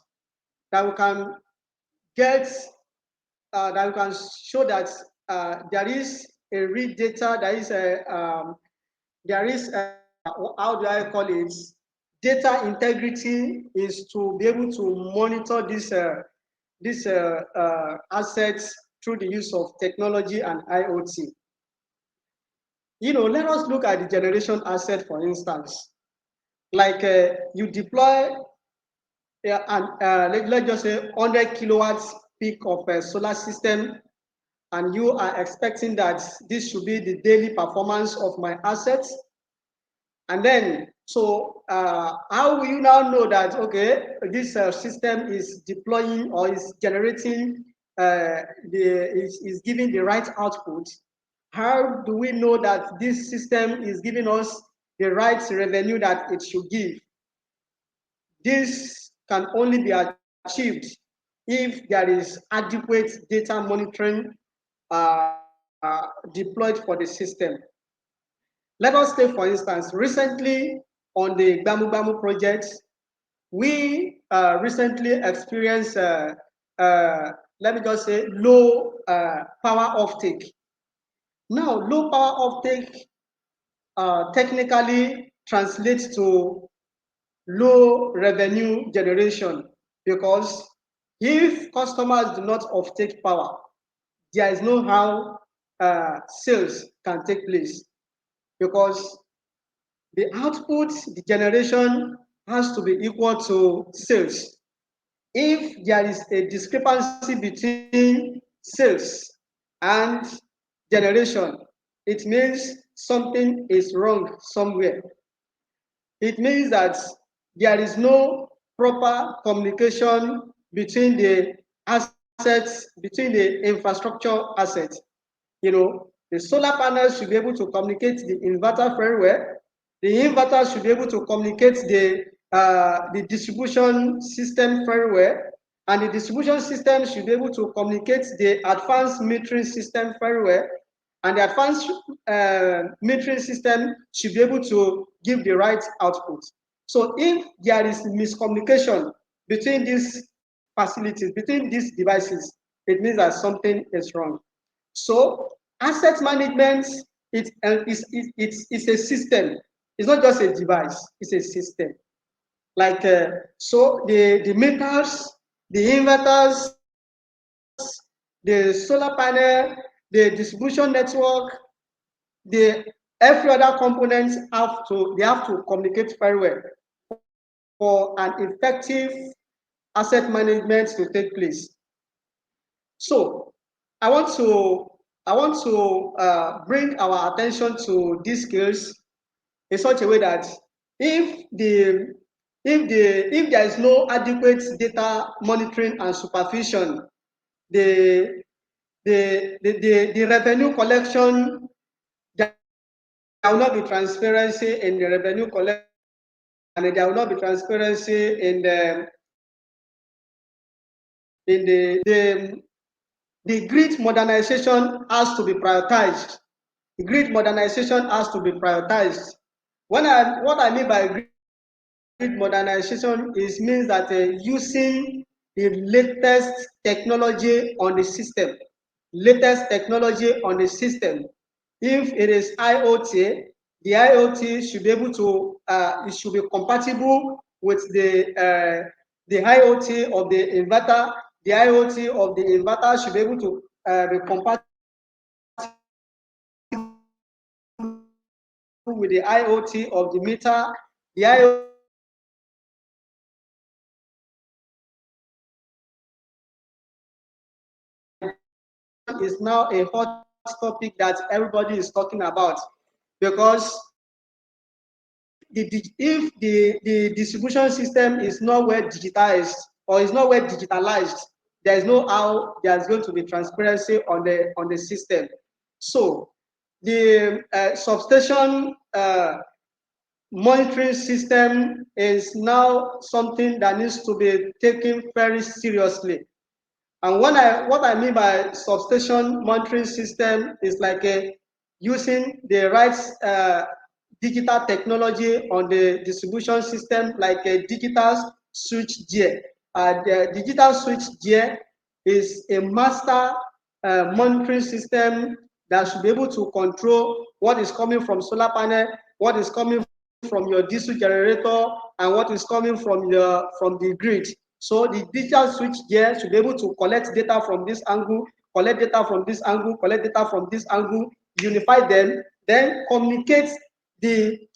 that we can get, that we can show that there is a real data, there is how do I call it? Data integrity is to be able to monitor these assets through the use of technology and IoT. Let us look at the generation asset, for instance. Like you deploy and let's just say 100 kilowatts peak of a solar system, and you are expecting that this should be the daily performance of my assets. And then, so how will you now know that, okay, this system is deploying or is generating, is giving the right output? How do we know that this system is giving us the right revenue that it should give? This can only be achieved if there is adequate data monitoring deployed for the system. Let us take, for instance, recently on the Bamu project, we recently experienced, let me just say, low power offtake. Now, low power offtake technically translates to low revenue generation, because if customers do not offtake power, there is no how sales can take place, because the output, the generation has to be equal to sales. If there is a discrepancy between sales and generation, it means something is wrong somewhere. It means that there is no proper communication between the assets, between the infrastructure assets. The solar panels should be able to communicate the inverter very well. The inverter should be able to communicate the distribution system very well. And the distribution system should be able to communicate the advanced metering system very well. And the advanced metering system should be able to give the right output. So if there is miscommunication between these facilities, between these devices, it means that something is wrong. So asset management, it's a system. It's not just a device, it's a system. Like so the meters, the inverters, the solar panel, the distribution network, the every other components have to communicate very well for an effective asset management to take place. So I want to bring our attention to these skills in such a way that if the if there is no adequate data monitoring and supervision, the the revenue collection, there will not be transparency in the revenue collection, and there will not be transparency the grid modernization has to be prioritized. The grid modernization has to be prioritized. What I mean by grid modernization means that using the latest technology on the system, If it is IoT, the IoT should be able to it should be compatible with the IoT of the inverter. The IoT of the inverter should be able to be compatible with the IoT of the meter. The IoT of the meter should be able to be compatible with the IoT of the inverter. Digitization is now a hot topic that everybody is talking about, because if the distribution system is not well digitized or is not well digitalized, there is no how there's going to be transparency on the system. So the substation monitoring system is now something that needs to be taken very seriously. And what I mean by substation monitoring system is like using the right digital technology on the distribution system, like a digital switch gear. The digital switch gear is a master monitoring system that should be able to control what is coming from solar panel, what is coming from your diesel generator, and what is coming from the grid. So the digital switch gear should be able to collect data from this angle, collect data from this angle, collect data from this angle, unify them, then the the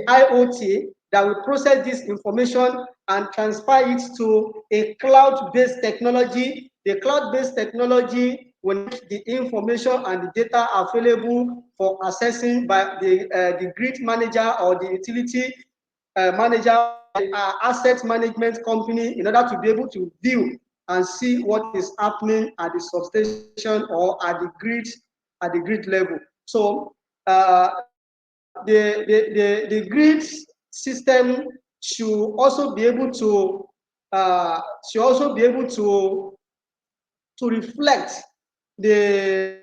IoT that will process this information and transfer it to a cloud-based technology. The cloud-based technology will make the information and the data available for accessing by the grid manager or the utility manager or the asset management company, in order to be able to view and see what is happening at the substation or at the grid level. So the grid system uh, should also be able to reflect the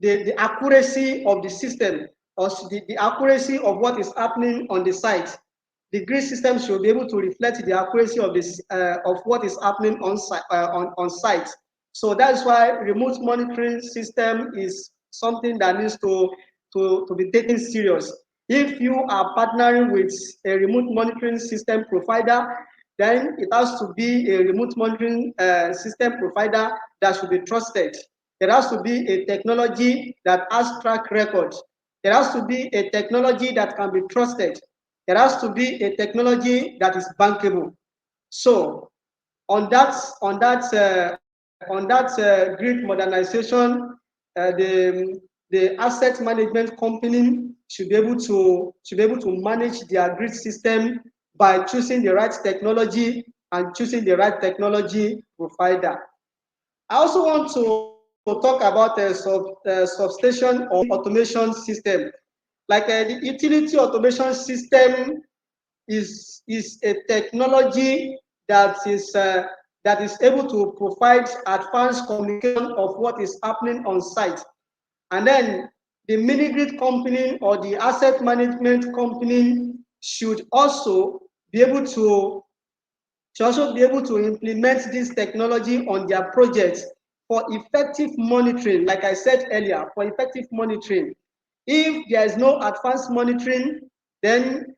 the accuracy of the system, or the accuracy of what is happening on the site. The grid system should be able to reflect the accuracy of this of what is happening on site. So that's why remote monitoring system is something that needs to be taken serious. If you are partnering with a remote monitoring system provider, then it has to be a remote monitoring system provider that should be trusted. There has to be a technology that has track record. There has to be a technology that can be trusted. There has to be a technology that is bankable. So on that grid modernization, the asset management company should be able to manage their grid system by choosing the right technology and choosing the right technology provider. I also want to talk about substation or automation system. Like the utility automation system is a technology that is able to provide advanced communication of what is happening on site. And then the mini grid company or the asset management company should also be able to implement this technology on their projects for effective monitoring. Like I said earlier, for effective monitoring. If there is no advanced monitoring, then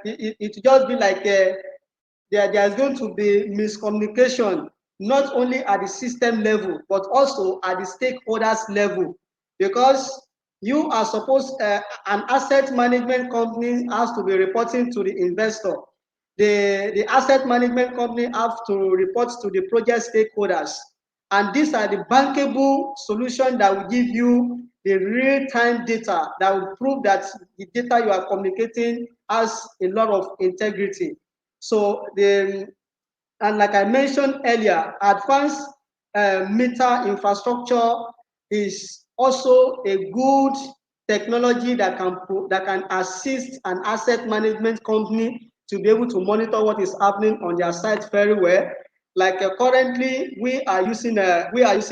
it will just be like there's going to be miscommunication, not only at the system level, but also at the stakeholders level. Because you are supposed, an asset management company has to be reporting to the investor. the asset management company have to report to the project stakeholders. And these are the bankable solutions that will give you the real-time data that will prove that the data you are communicating has a lot of integrity. So and like I mentioned earlier, advanced meter infrastructure is also a good technology that can assist an asset management company to be able to monitor what is happening on their site very well. Like currently, we are using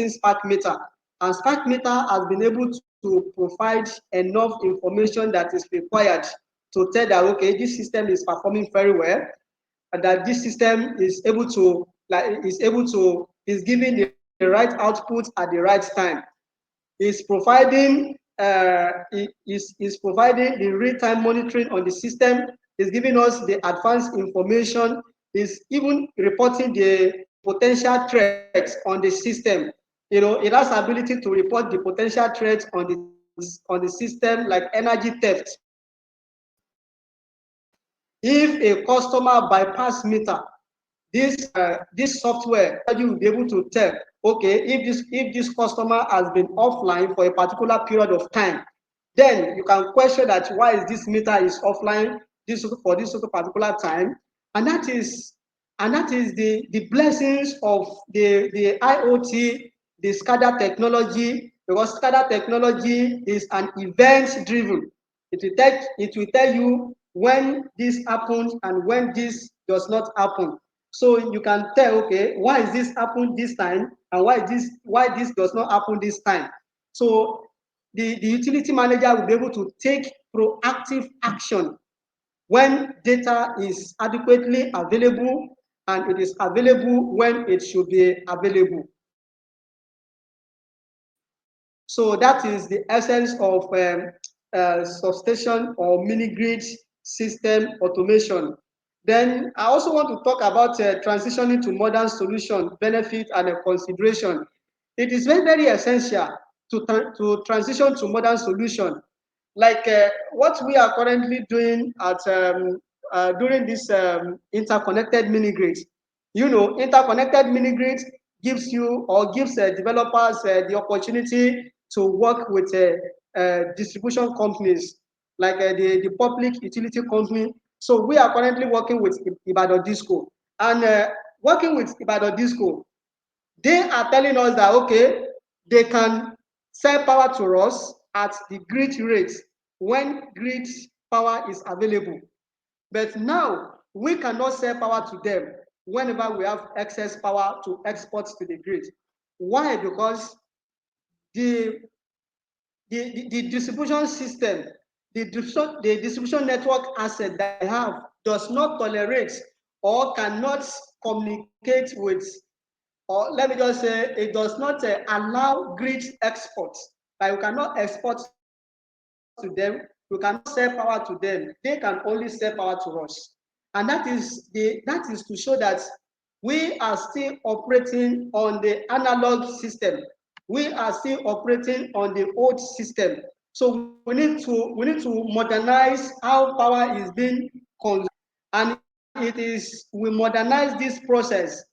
Spark Meter, and Spark Meter has been able to provide enough information that is required to tell that okay, this system is performing very well, and that this system is able to is giving the right output at the right time, is providing the real-time monitoring on the system, is giving us the advanced information, is even reporting the potential threats on the system. It has ability to report the potential threats on the system, like energy theft. If a customer bypass meter, this software you will be able to tell, okay, if this customer has been offline for a particular period of time, then you can question that why is this meter is offline for this particular time. And that is the blessings of the IoT, the SCADA technology, because SCADA technology is an event driven. It will tell you when this happens and when this does not happen. So you can tell, okay, why is this happen this time, and why this does not happen this time. So the utility manager will be able to take proactive action when data is adequately available, and it is available when it should be available. So that is the essence of substation or mini grid system automation. Then I also want to talk about transitioning to modern solution, benefit and consideration. It is very, very essential to transition to modern solution. Like what we are currently doing at during this interconnected mini grids. Interconnected mini grids gives you or gives developers the opportunity to work with distribution companies, like the public utility company. So we are currently working with Ibadan Disco, and working with Ibadan Disco, they are telling us that okay, they can sell power to us at the grid rate when grid power is available. But now we cannot sell power to them whenever we have excess power to export to the grid. Why? Because the the distribution system, the distribution network asset that we have does not tolerate or cannot communicate with, or let me just say, it does not allow grid exports. Like we cannot export to them, we cannot sell power to them. They can only sell power to us, and that is to show that we are still operating on the analog system. We are still operating on the old system. So we need to modernize how power is being consumed, and it is we modernize this process.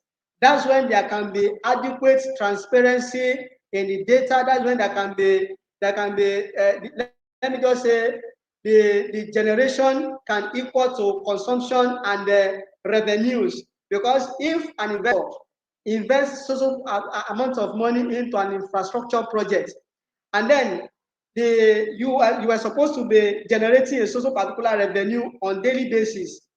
That's when there can be adequate transparency in the data. That's when let me just say, the generation can equal to consumption and revenues. Because if an investor invests so amount of money into an infrastructure project, and then you are supposed to be generating a social particular revenue on daily basis,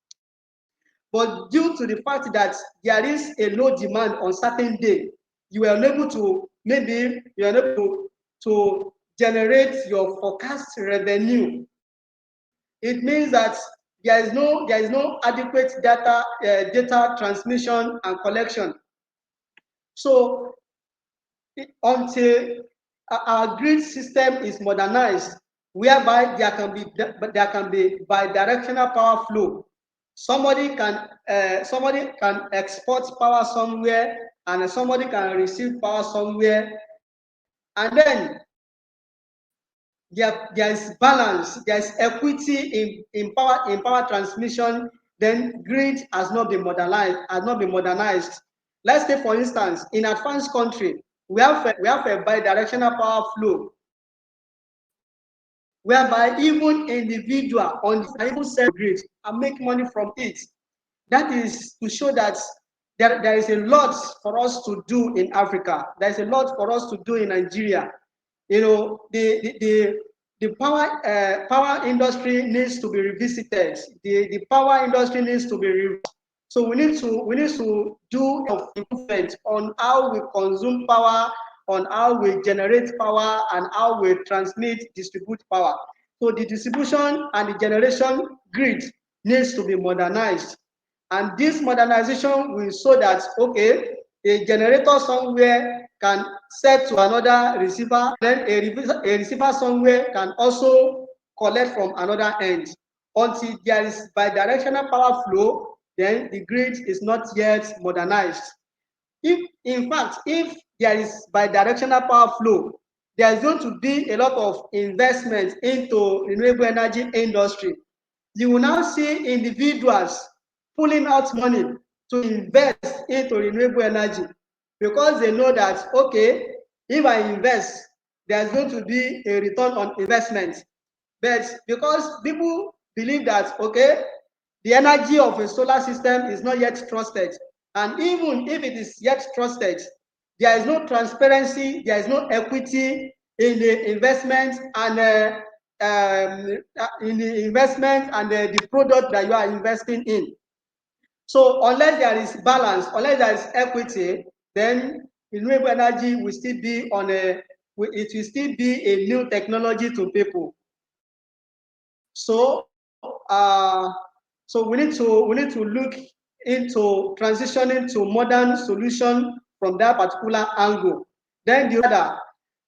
but due to the fact that there is a low demand on certain day, you are unable to, maybe you are unable to generate your forecast revenue. It means that there is no adequate data transmission and collection. So until our grid system is modernized, whereby there can be bidirectional power flow. Somebody can export power somewhere, and somebody can receive power somewhere, and then there is balance, there is equity in power transmission then grid has not been modernized. Let's say, for instance, in advanced country, we have a bidirectional power flow, whereby even individual on the can even sell grid and make money from it. That is to show that there is a lot for us to do in Africa. There is a lot for us to do in Nigeria. You know, the power industry needs to be revisited. The power industry needs to be so we need to do improvement on how we consume power, on how we generate power, and how we transmit, distribute power. So the distribution and the generation grid needs to be modernized. And this modernization will so that, okay, a generator somewhere can set to another receiver, then a receiver somewhere can also collect from another end. Until there is bidirectional power flow, then the grid is not yet modernized. In fact, if there is bidirectional power flow, there is going to be a lot of investment into renewable energy industry. You will now see individuals pulling out money to invest into renewable energy because they know that, okay, if I invest, there's going to be a return on investment. But because people believe that, okay, the energy of a solar system is not yet trusted, and even if it is yet trusted, there is no transparency, there is no equity in the investment and the product that you are investing in. So unless there is balance, unless there is equity, then renewable energy will still be it will still be a new technology to people. So we need to look into transitioning to modern solution from that particular angle. Then the other,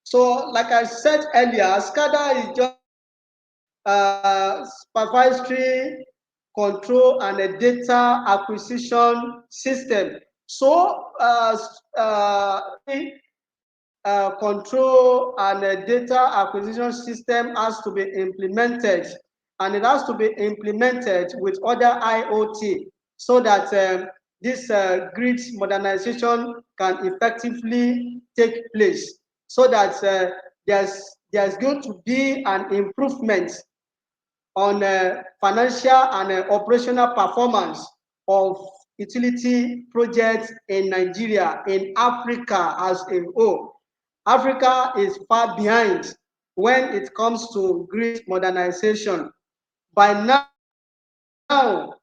so like I said earlier, SCADA is just supervisory control and a data acquisition system. So control and a data acquisition system has to be implemented, and it has to be implemented with other IoT so that this grid modernization can effectively take place, so that there's going to be an improvement on financial and operational performance of utility projects in Nigeria, in Africa as a whole. Africa is far behind when it comes to grid modernization. By now,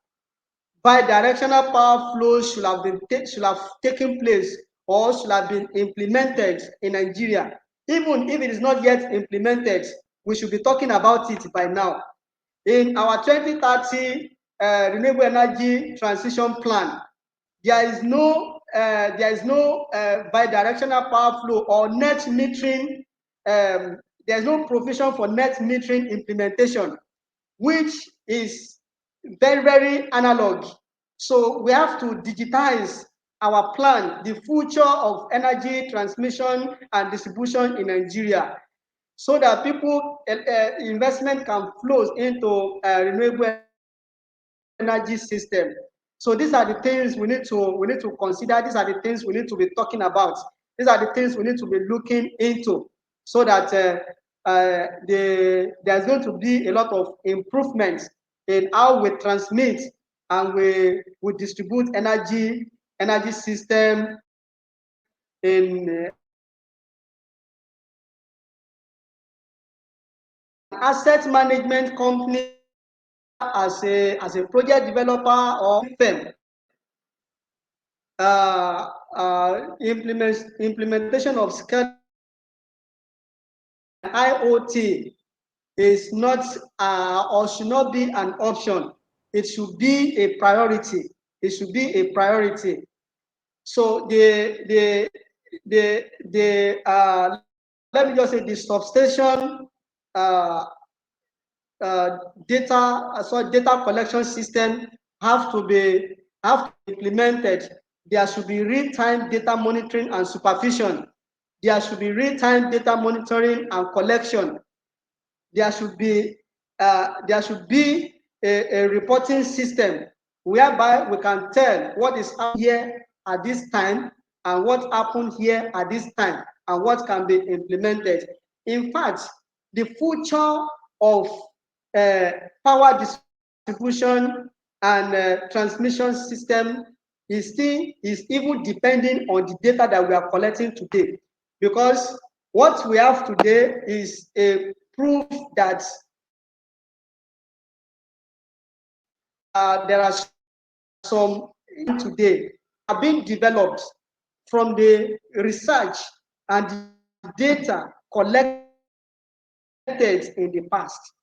bidirectional power flows should have taken place or should have been implemented in Nigeria. Even if it is not yet implemented, we should be talking about it by now. In our 2030 renewable energy transition plan, there is no bidirectional power flow or net metering. There is no provision for net metering implementation, which is very, very analog. So we have to digitize our plan, the future of energy transmission and distribution in Nigeria, so that people investment can flow into renewable energy system. So these are the things we need to consider. These are the things we need to be talking about. These are the things we need to be looking into, so that there's going to be a lot of improvements in how we transmit and we distribute energy system in an asset management company as a project developer or firm. Implementation of SCADA and IoT is not or should not be an option. It should be a priority. It should be a priority. So let me just say the substation data collection system have to be implemented. There should be real-time data monitoring and supervision. There should be real-time data monitoring and collection. There should be a reporting system whereby we can tell what is here at this time and what happened here at this time and what can be implemented. In fact, the future of uh, power distribution and transmission system is even depending on the data that we are collecting today, because what we have today is a proof that there are some today are being developed from the research and the data collected in the past.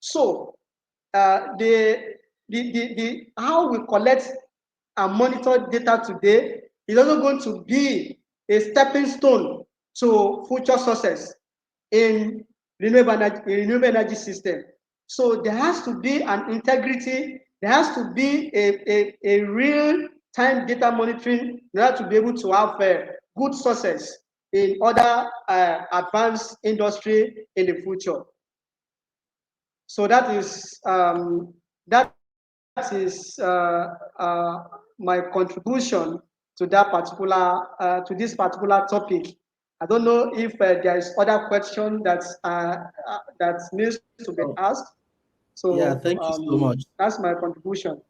So the how we collect and monitor data today is also going to be a stepping stone to future success in renewable energy system. So there has to be an integrity, there has to be a real time data monitoring in order to be able to have good success in other advanced industry in the future. So that is my contribution to this particular topic. I don't know if there is other question that needs to be Oh, asked. So yeah, thank you so much. that's my contribution.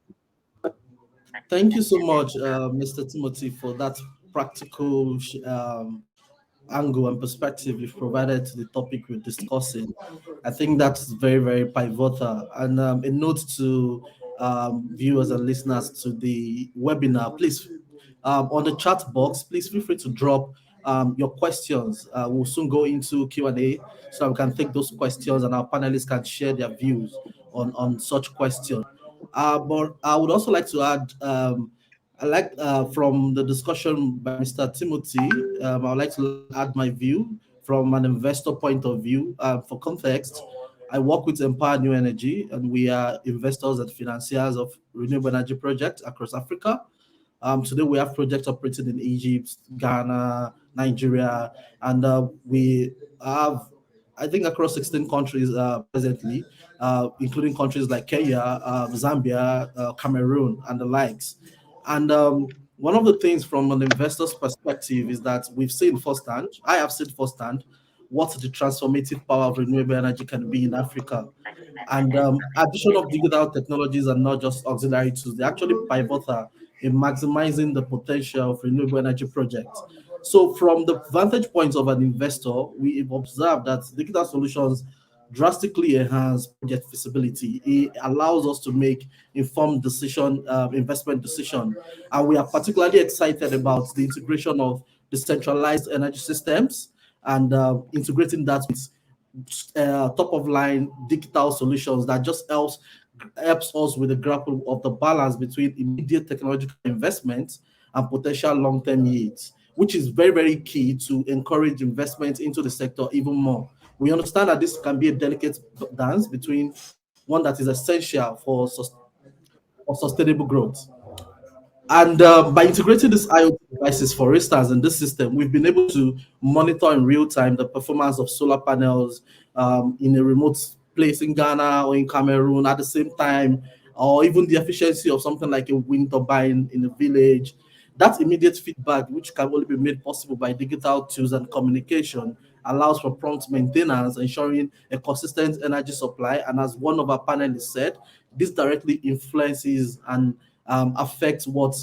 Thank you so much, Mr. Timothy, for that practical angle and perspective you've provided to the topic we're discussing. I think that's very, very pivotal. And a note to viewers and listeners to the webinar, please, on the chat box, please feel free to drop your questions. We'll soon go into Q&A so we can take those questions and our panelists can share their views on such questions. But I would also like to add, I like from the discussion by Mr. Timothy, I would like to add my view from an investor point of view. For context, I work with Empower New Energy, and we are investors and financiers of renewable energy projects across Africa. Today we have projects operating in Egypt, Ghana, Nigeria, and we have, I think, across 16 countries presently, including countries like Kenya, Zambia, Cameroon, and the likes. And one of the things from an investor's perspective is that we've seen firsthand, I have seen firsthand, what the transformative power of renewable energy can be in Africa. And addition of digital technologies are not just auxiliary tools; they're actually pivotal in maximizing the potential of renewable energy projects. So, from the vantage point of an investor, we've observed that digital solutions drastically enhance project feasibility. It allows us to make informed investment decision, and we are particularly excited about the integration of decentralized energy systems and integrating that with top of line digital solutions that just helps us with the grapple of the balance between immediate technological investments and potential long-term yields, which is very, very key to encourage investment into the sector even more. We understand that this can be a delicate dance between one that is essential for sustainable growth. And by integrating these IoT devices, for instance, in this system, we've been able to monitor in real time the performance of solar panels in a remote place in Ghana or in Cameroon at the same time, or even the efficiency of something like a wind turbine in a village. That immediate feedback, which can only be made possible by digital tools and communication, allows for prompt maintenance, ensuring a consistent energy supply. And as one of our panelists said, this directly influences and affects what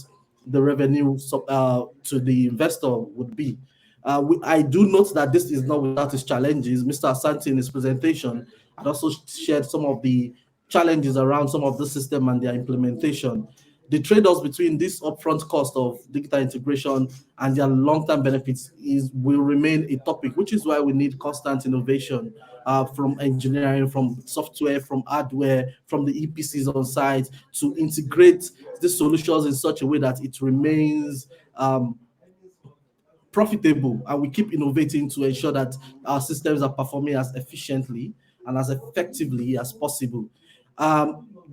the revenue to the investor would be. I do note that this is not without its challenges. Mr. Asante in his presentation had also shared some of the challenges around some of the system and their implementation. The trade-offs between this upfront cost of digital integration and their long-term benefits will remain a topic, which is why we need constant innovation from engineering, from software, from hardware, from the EPCs on site to integrate these solutions in such a way that it remains profitable, and we keep innovating to ensure that our systems are performing as efficiently and as effectively as possible.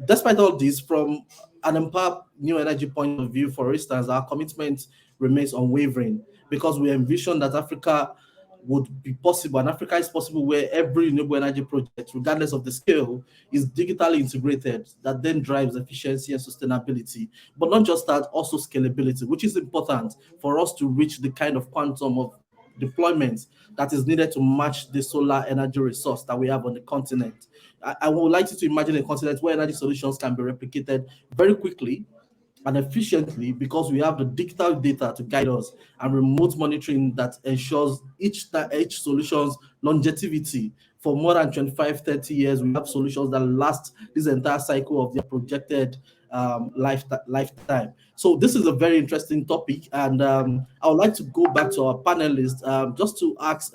Despite all this, from an Empower New Energy point of view, for instance, our commitment remains unwavering because we envision that Africa would be possible, and Africa is possible, where every renewable energy project, regardless of the scale, is digitally integrated. That then drives efficiency and sustainability. But not just that, also scalability, which is important for us to reach the kind of quantum of deployment that is needed to match the solar energy resource that we have on the continent. I would like you to imagine a continent where energy solutions can be replicated very quickly and efficiently, because we have the digital data to guide us, and remote monitoring that ensures each solution's longevity for more than 25, 30 years. We have solutions that last this entire cycle of their projected lifetime. So this is a very interesting topic, and I would like to go back to our panelists, just to ask,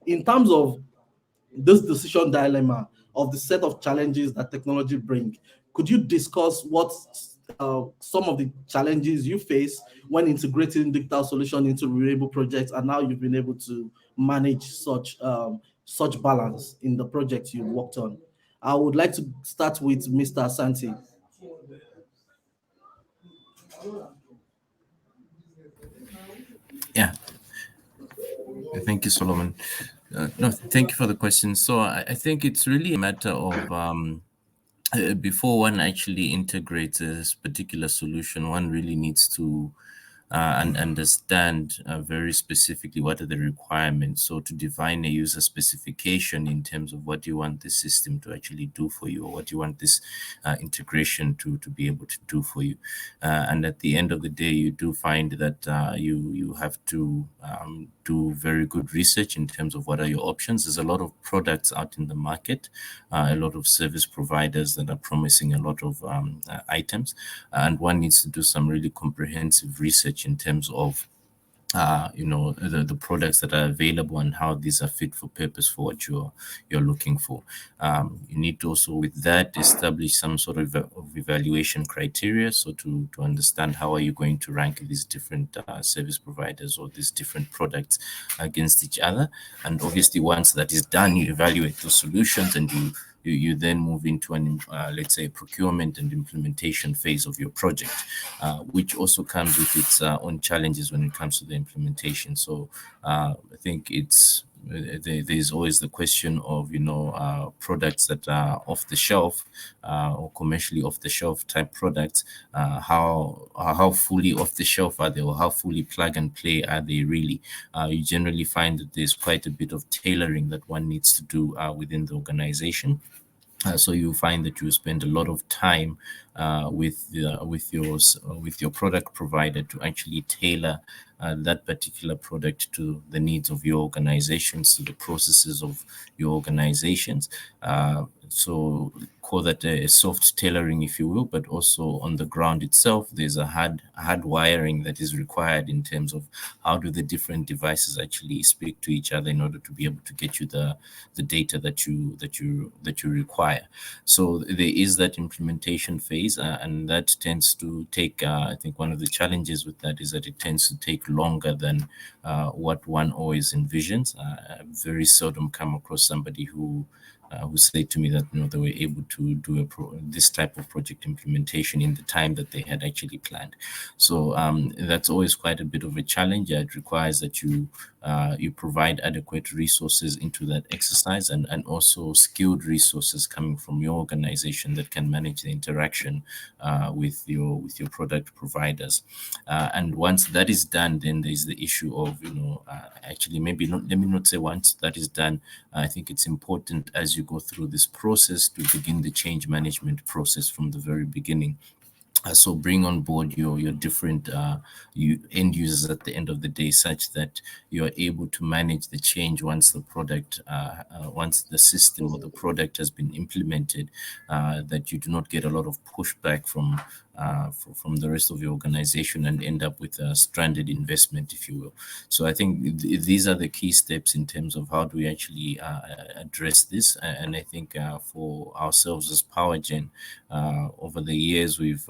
in terms of this decision dilemma of the set of challenges that technology bring, could you discuss what some of the challenges you face when integrating digital solution into renewable projects, and how you've been able to manage such balance in the projects you worked on? I would like to start with Mr. Asante. Yeah, thank you, Solomon. No, thank you for the question. So I think it's really a matter of before one actually integrates this particular solution, one really needs to and understand very specifically what are the requirements. So to define a user specification in terms of what you want this system to actually do for you, or what you want this integration to be able to do for you. And at the end of the day, you do find that you have to do very good research in terms of what are your options. There's a lot of products out in the market, a lot of service providers that are promising a lot of items, and one needs to do some really comprehensive research in terms of the products that are available and how these are fit for purpose for what you're looking for. You need to also, with that, establish some sort of evaluation criteria. So to understand how are you going to rank these different service providers or these different products against each other. And obviously, once that is done, you evaluate those solutions, and you then move into an let's say procurement and implementation phase of your project, which also comes with its own challenges when it comes to the implementation. So I think there's always the question of products that are off the shelf or commercially off the shelf type products. How fully off the shelf are they, or how fully plug and play are they really? You generally find that there's quite a bit of tailoring that one needs to do within the organization. So you find that you spend a lot of time with your product provider to actually tailor that particular product to the needs of your organizations, to the processes of your organizations. So call that a soft tailoring, if you will, but also on the ground itself, there's a hard wiring that is required in terms of how do the different devices actually speak to each other in order to be able to get you the data that you require. So there is that implementation phase, and that tends to take. I think one of the challenges with that is that it tends to take longer than what one always envisions. I very seldom come across somebody who say to me that they were able to do this type of project implementation in the time that they had actually planned. So that's always quite a bit of a challenge. It requires that you provide adequate resources into that exercise, and also skilled resources coming from your organization that can manage the interaction with your product providers. And once that is done, then there's the issue of actually maybe not. Let me not say once that is done. I think it's important as you go through this process to begin the change management process from the very beginning. So bring on board your different end users at the end of the day, such that you are able to manage the change once the product, once the system or the product has been implemented, that you do not get a lot of pushback from the rest of your organization and end up with a stranded investment, if you will. So I think these are the key steps in terms of how do we actually address this. And I think for ourselves as PowerGen, over the years we've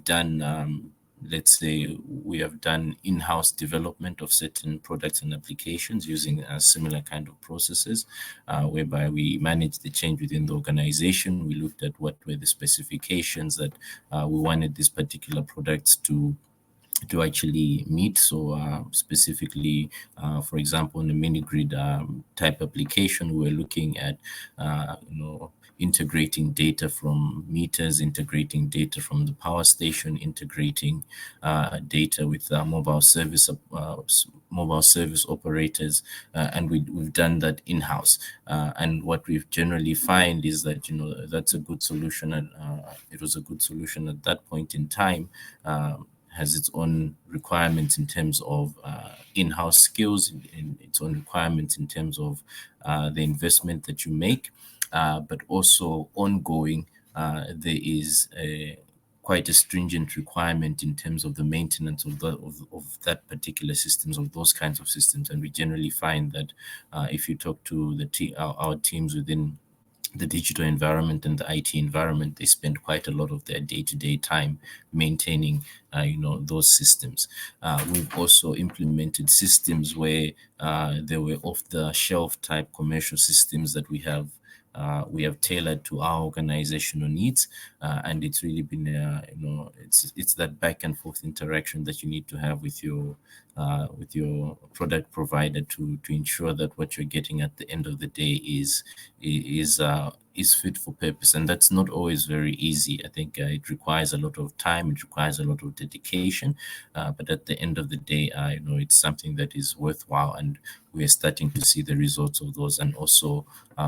done let's say we have done in-house development of certain products and applications using similar kind of processes, whereby we managed the change within the organization. We looked at what were the specifications that we wanted these particular products to actually meet. So specifically, for example, in the mini grid type application, we're looking at integrating data from meters, integrating data from the power station, integrating data with mobile service operators, and we've done that in-house. And what we generally find is that that's a good solution, and it was a good solution at that point in time. Has its own requirements in terms of in-house skills, in its own requirements in terms of the investment that you make, but also ongoing. There is quite a stringent requirement in terms of the maintenance of that particular systems, of those kinds of systems. And we generally find that if you talk to our teams within the digital environment and the IT environment, they spend quite a lot of their day-to-day time maintaining, those systems. We've also implemented systems where there were off-the-shelf type commercial systems that we have tailored to our organizational needs, and it's really been it's that back and forth interaction that you need to have with your product provider to ensure that what you're getting at the end of the day is fit for purpose. And that's not always very easy. I think it requires a lot of time, it requires a lot of dedication, but at the end of the day, it's something that is worthwhile, and we're starting to see the results of those, and also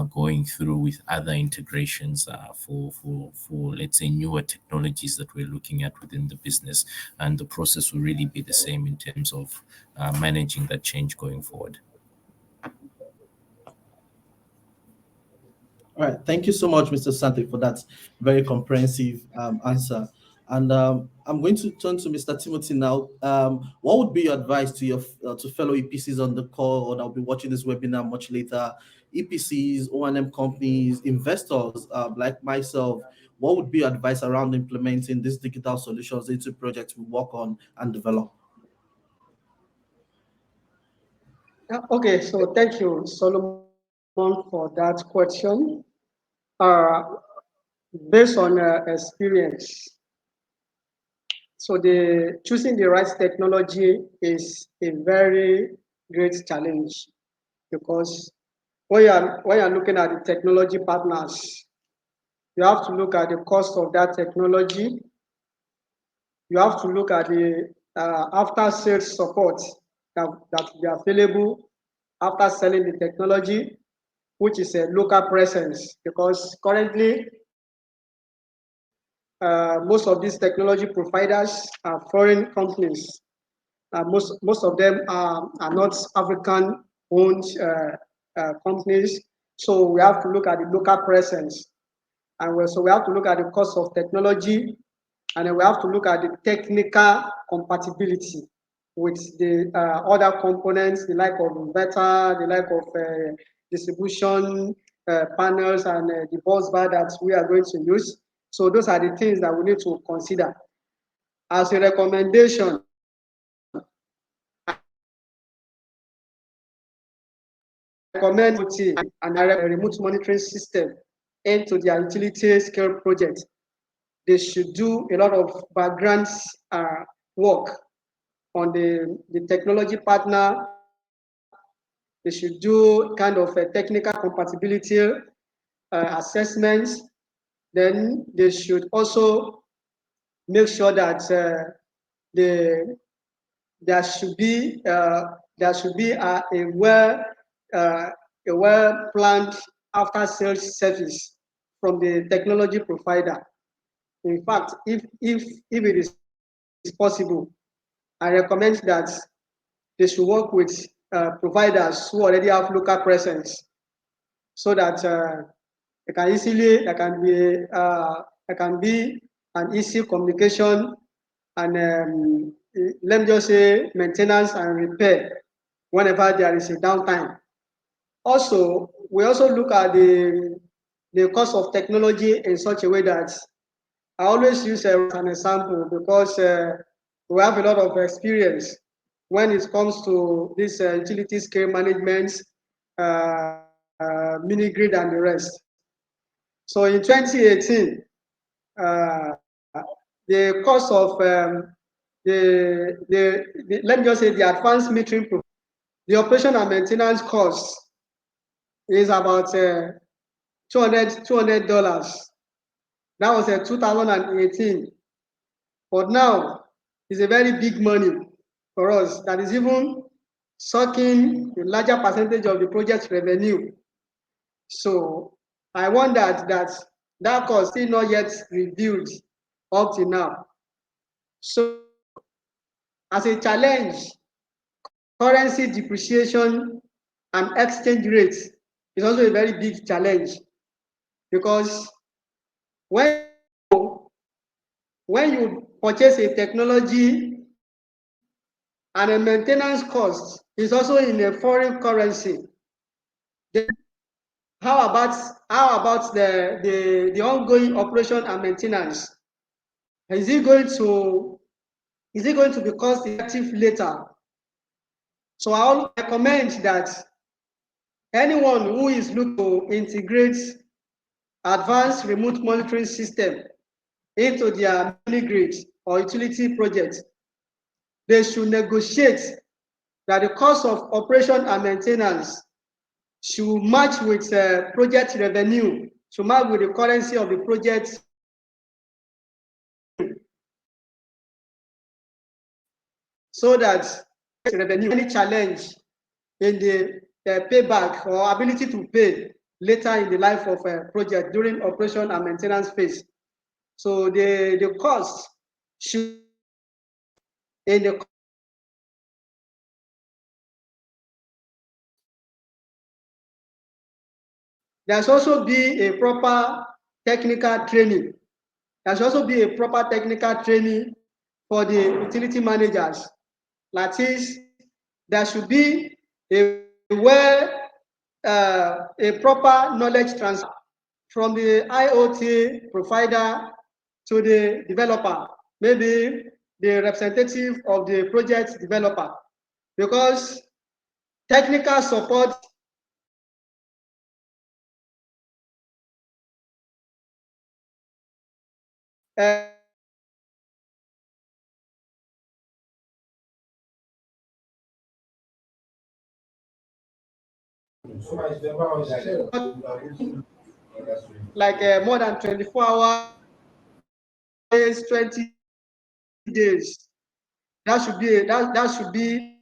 going through with other integrations for let's say newer technologies that we're looking at within the business, and the process will really be the same in terms of managing that change going forward. All right. Thank you so much, Mr. Sante, for that very comprehensive answer. And I'm going to turn to Mr. Timothy now. What would be your advice to your to fellow EPCs on the call, or that will be watching this webinar much later? EPCs, O&M companies, investors like myself. What would be your advice around implementing these digital solutions into projects we work on and develop? Okay, so thank you, Solomon, for that question. Uh, Based on experience, so the choosing the right technology is a very great challenge, because when you're looking at the technology partners, you have to look at the cost of that technology. You have to look at the after sales support that will be available after selling the technology, which is a local presence, because currently most of these technology providers are foreign companies. Most of them are not African owned companies. So we have to look at the local presence. So we have to look at the cost of technology, and then we have to look at the technical compatibility with the other components, the like of inverter, the like of distribution panels, and the bus bar that we are going to use. So those are the things that we need to consider. As a recommendation, recommend OT and a remote monitoring system into their utility scale project. They should do a lot of background work on the technology partner. They should do kind of a technical compatibility assessments. Then they should also make sure that the there should be uh, a well planned after sales service from the technology provider. In fact, if it is possible, I recommend that they should work with providers who already have local presence, so that there can be an easy communication, and let me just say maintenance and repair whenever there is a downtime. Also, we also look at the cost of technology in such a way that I always use as an example, because we have a lot of experience when it comes to this utility scale management, mini grid, and the rest. So in 2018, uh, the cost of let me just say the advanced metering, the operation and maintenance cost is about $200. That was 2018. But now it's a very big money for us. That is even sucking a larger percentage of the project's revenue. So I wondered that that cost still not yet reviewed up to now. So as a challenge, currency depreciation and exchange rates is also a very big challenge, because when when you purchase a technology and a maintenance cost is also in a foreign currency, then how about the ongoing operation and maintenance? Is it going to be cost effective later? So I will recommend that anyone who is looking to integrate advanced remote monitoring system into their mini grid or utility project, they should negotiate that the cost of operation and maintenance should match with project revenue, should match with the currency of the project so that revenue any challenge in the payback or ability to pay later in the life of a project during operation and maintenance phase. So the cost should in the there's also be a proper technical training. There should also be a proper technical training for the utility managers. That is, there should be a a proper knowledge transfer from the IoT provider to the developer, maybe the representative of the project developer, because technical support uh, like more than 24 hours, 20 days. That should be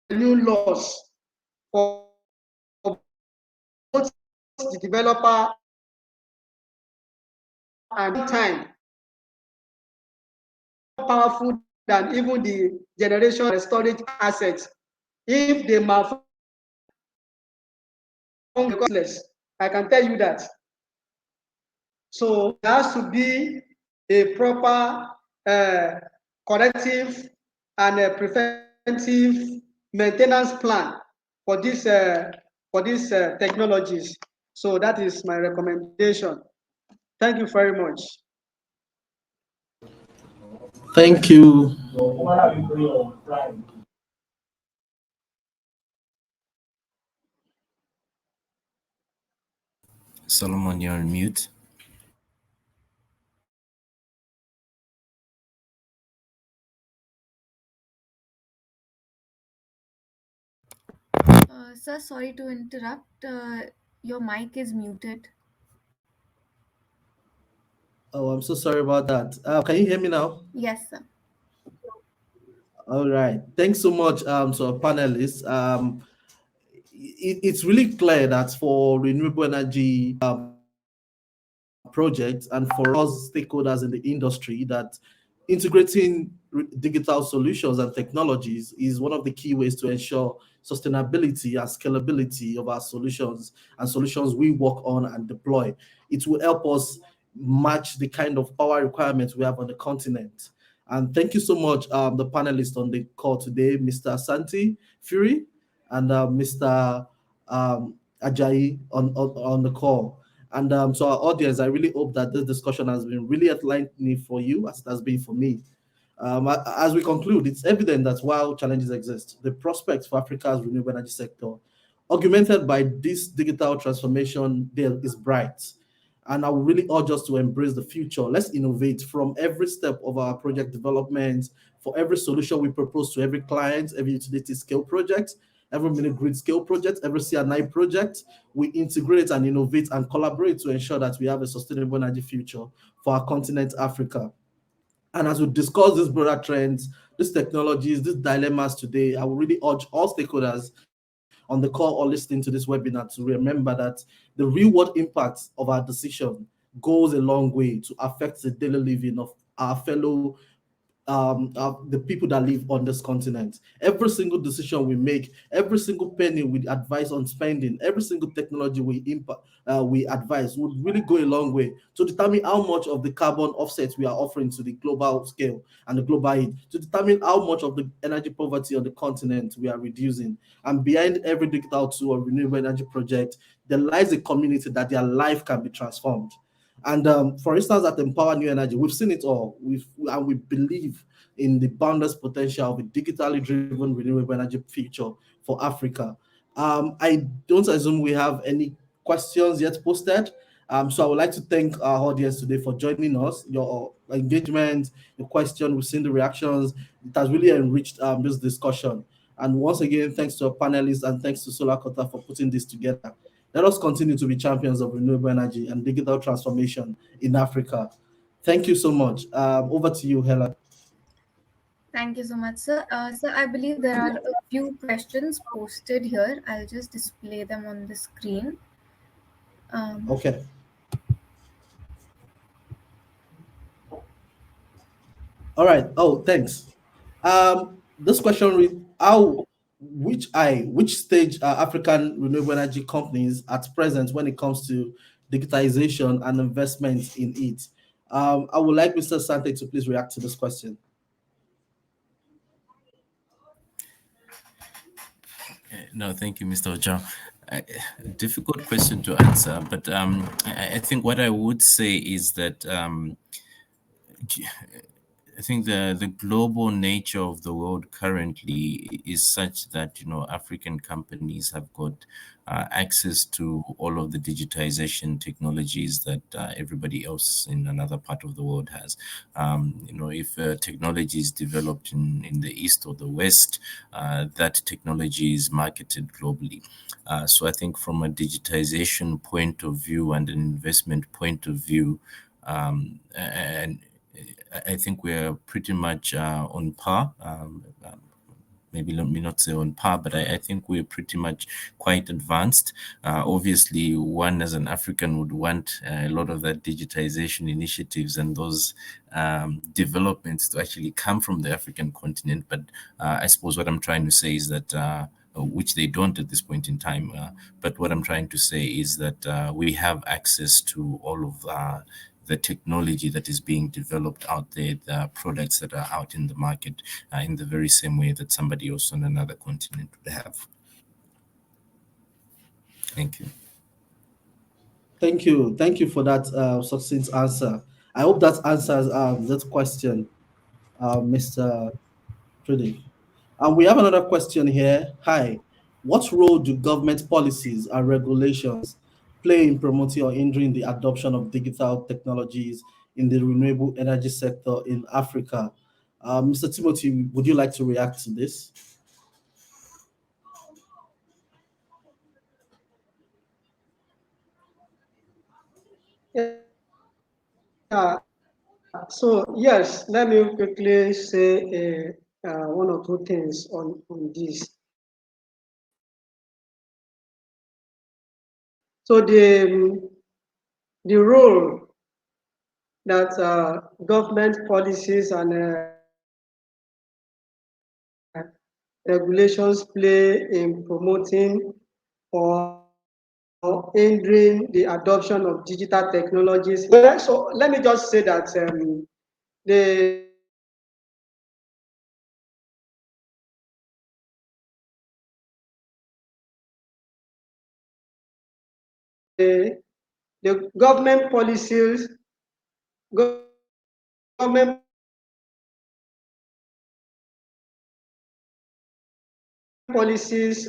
a new loss for both the developer and time powerful than even the generation storage assets. If they malfunction, useless. I can tell you that. So there has to be a proper corrective and preventive maintenance plan for these technologies. So that is my recommendation. Thank you very much. Thank you. Solomon, you're on mute. Sir, sorry to interrupt. Your mic is muted. Oh, I'm so sorry about that. Can you hear me now? Yes, sir. All right. Thanks so much to our panelists. It's really clear that for renewable energy projects and for us stakeholders in the industry that integrating digital solutions and technologies is one of the key ways to ensure sustainability and scalability of our solutions and solutions we work on and deploy. It will help us match the kind of power requirements we have on the continent. And thank you so much, the panelists on the call today, Mr. Santi Fury and Mr. Ajayi on the call. And so, our audience, I really hope that this discussion has been really enlightening for you, as it has been for me. As we conclude, it's evident that while challenges exist, the prospects for Africa's renewable energy sector, augmented by this digital transformation, there is bright. And I would really urge us to embrace the future. Let's innovate from every step of our project development, for every solution we propose to every client, every utility scale project, every mini grid scale project, every CNI project. We integrate and innovate and collaborate to ensure that we have a sustainable energy future for our continent, Africa. And as we discuss these broader trends, these technologies, these dilemmas today, I would really urge all stakeholders on the call or listening to this webinar to remember that the real world impact of our decision goes a long way to affect the daily living of our fellow the people that live on this continent. Every single decision we make, every single penny we advise on spending, every single technology we advise would really go a long way to determine how much of the carbon offsets we are offering to the global scale and the global heat, to determine how much of the energy poverty on the continent we are reducing. And behind every digital tool or renewable energy project, there lies a community that their life can be transformed. And for instance, at Empower New Energy, we've seen it all. We believe in the boundless potential of a digitally driven renewable energy future for Africa. I don't assume we have any questions yet posted. So I would like to thank our audience today for joining us. Your engagement, your question, we've seen the reactions. It has really enriched this discussion. And once again, thanks to our panelists and thanks to Solar Kota for putting this together. Let us continue to be champions of renewable energy and digital transformation in Africa. Thank you so much. Over to you, Helen. Thank you so much, sir. Sir, I believe there are a few questions posted here. I'll just display them on the screen. Um, Okay. All right. Oh, thanks. This question reads: How, which stage are African renewable energy companies at present when it comes to digitization and investment in it? I would like Mr. Sante to please react to this question. No, thank you, Mr. Ojo. Difficult question to answer, but I think what I would say is that I think the global nature of the world currently is such that African companies have got access to all of the digitization technologies that everybody else in another part of the world has. If technology is developed in the east or the west, that technology is marketed globally. So I think from a digitization point of view and an investment point of view, and I think we're pretty much on par. Maybe let me not say on par, but I think we're pretty much quite advanced. Obviously, one as an African would want a lot of that digitization initiatives and those developments to actually come from the African continent. But I suppose what I'm trying to say is that which they don't at this point in time. But what I'm trying to say is that we have access to all of the technology that is being developed out there, the products that are out in the market, in the very same way that somebody else on another continent would have. Thank you. Thank you. Thank you for that succinct answer. I hope that answers that question, Mr. Pradeep. And we have another question here. Hi, what role do government policies and regulations play in promoting or hindering the adoption of digital technologies in the renewable energy sector in Africa? Mr. Timothy, would you like to react to this? So yes, let me quickly say one or two things on this. So the role that government policies and regulations play in promoting or hindering the adoption of digital technologies. So let me just say that the the government policies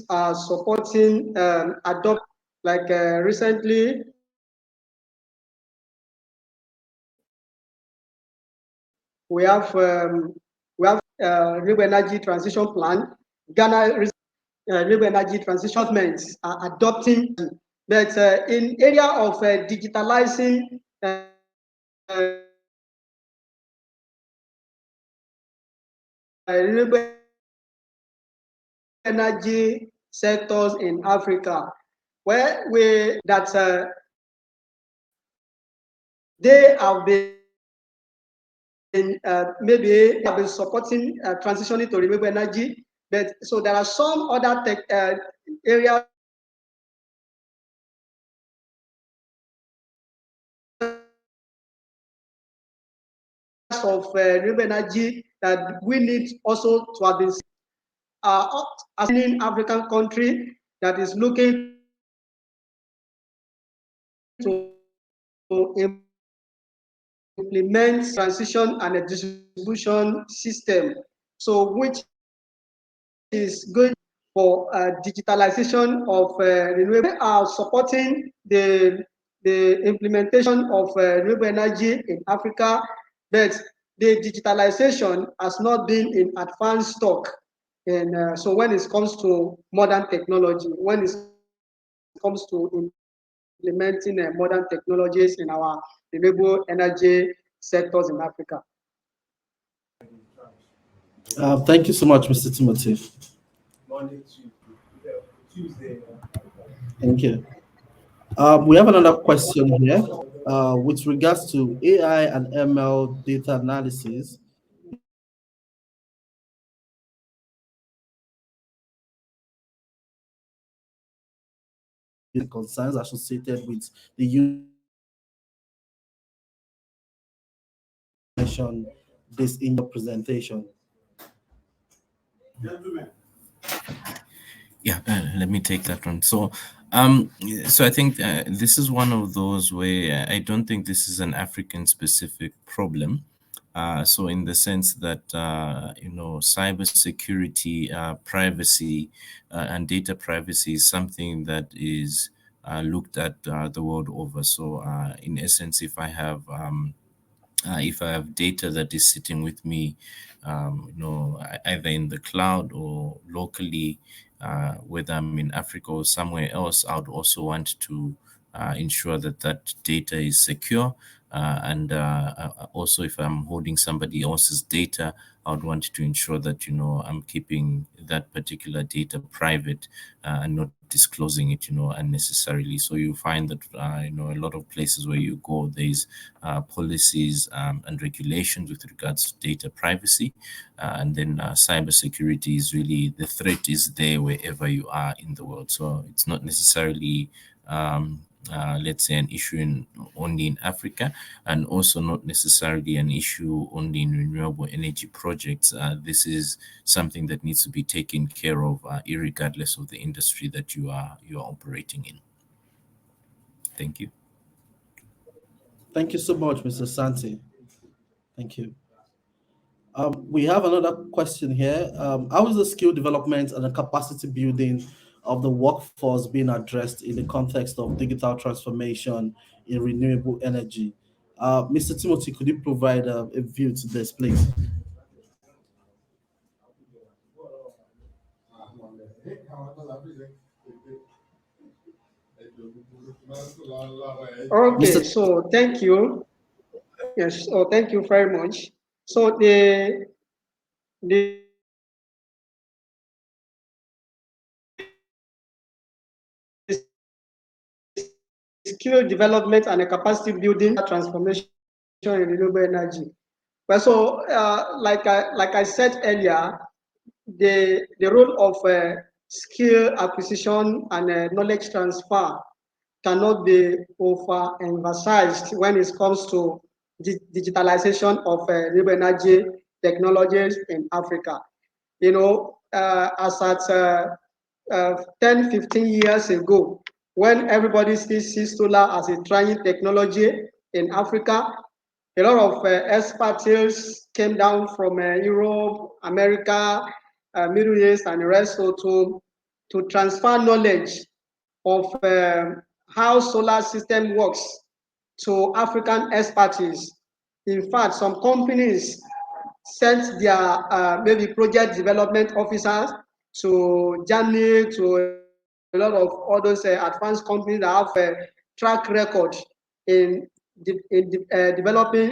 are supporting adopt like recently we have renewable energy transition plan. Ghana renewable energy transition governments are adopting, but in area of digitalizing renewable energy sectors in Africa, where we that they have been maybe have been supporting transitioning to renewable energy, but so there are some other areas of renewable energy that we need also to have been as in African country that is looking to implement transition and a distribution system. So which is going for digitalization of renewable are supporting the implementation of renewable energy in Africa, but the digitalization has not been in advanced stock. And so when it comes to modern technology, when it comes to implementing modern technologies in our renewable energy sectors in Africa. Thank you so much, Mr. Timothy. Thank you. We have another question here with regards to AI and ML data analysis. Concerns associated with the use mention this in your presentation. Yeah, let me take that one. So I think this is one of those where I don't think this is an African specific problem. So in the sense that cybersecurity, privacy, and data privacy is something that is looked at the world over. So in essence, if I have data that is sitting with me, either in the cloud or locally, whether I'm in Africa or somewhere else, I would also want to ensure that that data is secure. And also, if I'm holding somebody else's data, I would want to ensure that I'm keeping that particular data private and not disclosing it unnecessarily. So you find that a lot of places where you go, there's policies and regulations with regards to data privacy, and then cybersecurity is really, the threat is there wherever you are in the world. So it's not necessarily let's say an issue only in Africa, and also not necessarily an issue only in renewable energy projects. This is something that needs to be taken care of, irregardless of the industry that you are operating in. Thank you. Thank you so much, Mr. Santi. Thank you. We have another question here. How is the skill development and the capacity building of the workforce being addressed in the context of digital transformation in renewable energy? Mr. Timothy, could you provide a view to this, please? Okay, Mr. so thank you. Yes, oh, thank you very much. So the skill development and the capacity building transformation in renewable energy. Well, so like I said earlier, the role of skill acquisition and knowledge transfer cannot be overemphasized when it comes to digitalization of renewable energy technologies in Africa. As at 10, 15 years ago, when everybody still sees solar as a trying technology in Africa, a lot of experts came down from Europe, America, Middle East, and the rest, so to transfer knowledge of how solar system works to African expertise. In fact, some companies sent their maybe project development officers to Germany, to a lot of all those advanced companies that have a track record in developing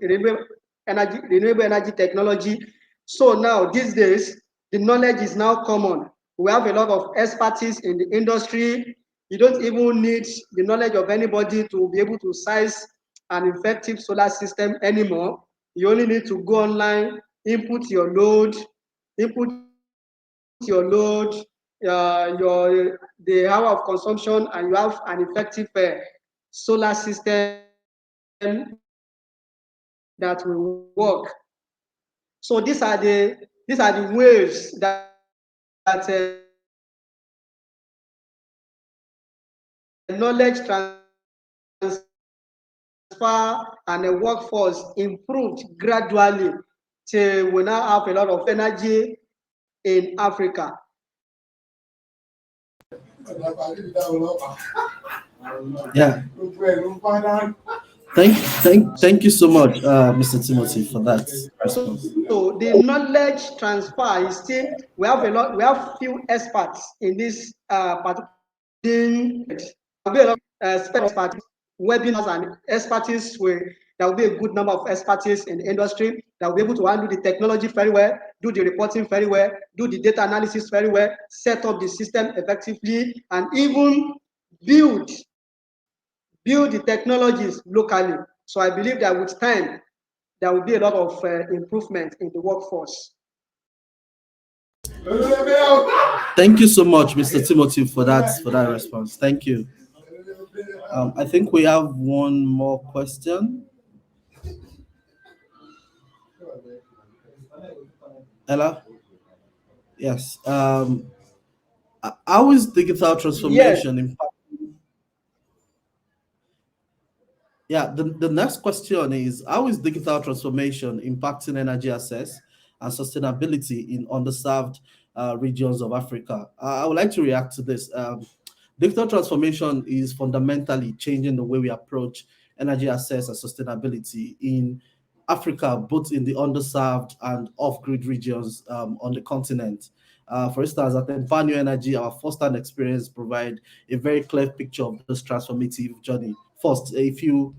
renewable energy technology. So now these days, the knowledge is now common. We have a lot of expertise in the industry. You don't even need the knowledge of anybody to be able to size an effective solar system anymore. You only need to go online, input your load, your the hour of consumption, and you have an effective solar system that will work. So these are the ways that knowledge transfer and a workforce improved gradually till we now have a lot of energy in Africa. Yeah. Thank you so much, Mr. Timothy, for that response. So the knowledge transfer is still, we have few experts in this particular there will be a lot of expertise, webinars and expertise where there will be a good number of expertise in the industry that will be able to handle the technology very well, do the reporting very well, do the data analysis very well, set up the system effectively, and even build build the technologies locally. So I believe that with time there will be a lot of improvement in the workforce. Thank you so much, Mr. Timothy, for that response. Thank you. I think we have one more question. Ella? Yes. How is digital Yes. transformation impact? Yeah, the next question is, how is digital transformation impacting energy access and sustainability in underserved regions of Africa? I would like to react to this. Digital transformation is fundamentally changing the way we approach energy access and sustainability in Africa, both in the underserved and off-grid regions on the continent. For instance, at Empower New Energy, our first-hand experience provide a very clear picture of this transformative journey. First, if you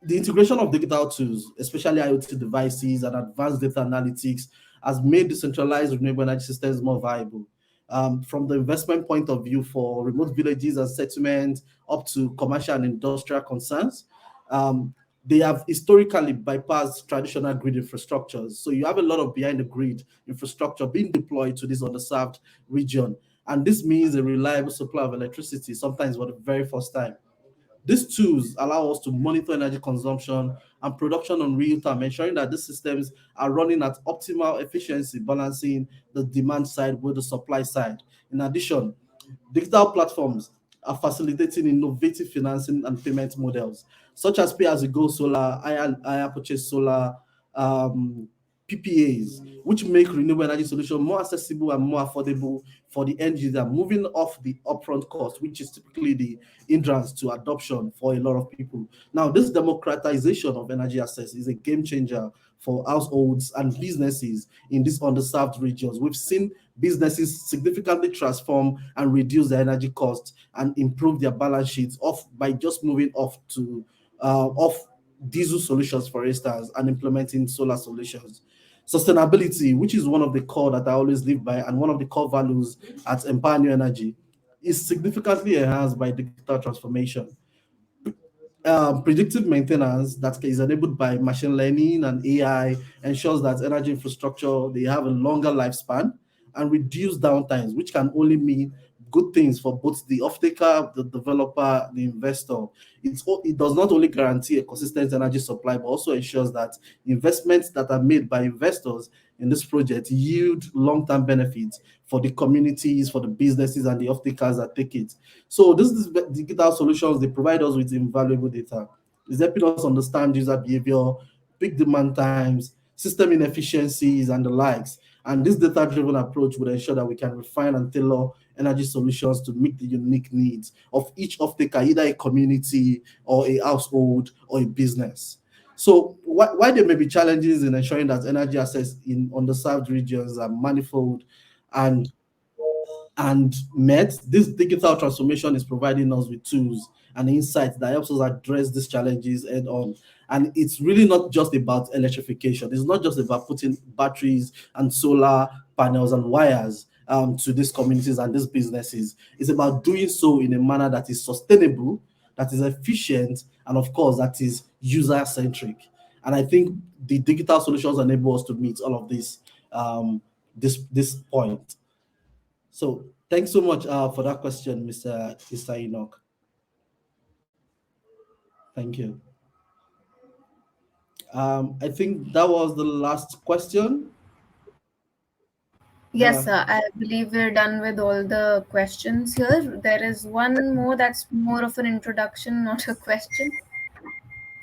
the integration of digital tools, especially IoT devices and advanced data analytics, has made decentralized renewable energy systems more viable. From the investment point of view for remote villages and settlements up to commercial and industrial concerns, um, they have historically bypassed traditional grid infrastructures. So you have a lot of behind the grid infrastructure being deployed to this underserved region. And this means a reliable supply of electricity, sometimes for the very first time. These tools allow us to monitor energy consumption and production on real time, ensuring that these systems are running at optimal efficiency, balancing the demand side with the supply side. In addition, digital platforms are facilitating innovative financing and payment models, such as pay-as-you-go solar, hire purchase solar, um, PPAs, which make renewable energy solution more accessible and more affordable for the end user, moving off the upfront cost, which is typically the hindrance to adoption for a lot of people. Now, this democratization of energy access is a game changer for households and businesses in these underserved regions. We've seen businesses significantly transform and reduce their energy costs and improve their balance sheets off by just moving off diesel solutions, for instance, and implementing solar solutions. Sustainability, which is one of the core that I always live by and one of the core values at Empower New Energy, is significantly enhanced by digital transformation. Predictive maintenance that is enabled by machine learning and AI ensures that energy infrastructure they have a longer lifespan and reduce downtimes, which can only mean good things for both the off-taker, the developer, the investor. It does not only guarantee a consistent energy supply, but also ensures that investments that are made by investors in this project yield long-term benefits for the communities, for the businesses, and the off-takers that take it. So this is digital solutions, they provide us with invaluable data. It's helping us understand user behavior, peak demand times, system inefficiencies, and the likes. And this data-driven approach would ensure that we can refine and tailor energy solutions to meet the unique needs of each off-taker, either a community or a household or a business. So why there may be challenges in ensuring that energy access in underserved regions are manifold and met, this digital transformation is providing us with tools and insights that helps us address these challenges head on. And it's really not just about electrification. It's not just about putting batteries and solar panels and wires to these communities and these businesses. It's about doing so in a manner that is sustainable, that is efficient, and of course, that is user centric. And I think the digital solutions enable us to meet all of this point. So thanks so much for that question, Mr. Enoch. Thank you. I think that was the last question. Yes, Ella. sir. I believe we're done with all the questions here. There is one more that's more of an introduction, not a question.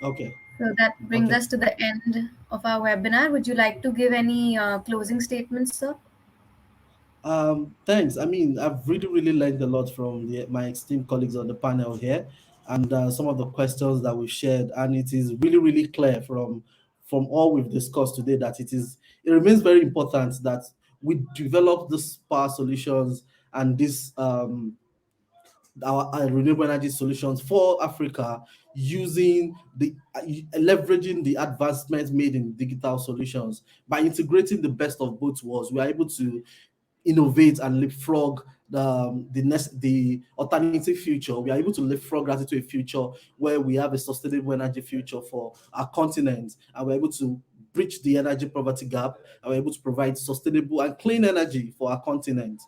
Okay. So that brings Okay. us to the end of our webinar. Would you like to give any closing statements, sir? Thanks. I mean, I've really learned a lot from my esteemed colleagues on the panel here, and some of the questions that we've shared. And it is really clear from all we've discussed today that it remains very important that we develop these power solutions and this our renewable energy solutions for Africa using leveraging the advancements made in digital solutions. By integrating the best of both worlds, we are able to innovate and leapfrog the alternative future. We are able to leapfrog that into a future where we have a sustainable energy future for our continent, and we're able to bridge the energy poverty gap, and we're able to provide sustainable and clean energy for our continent.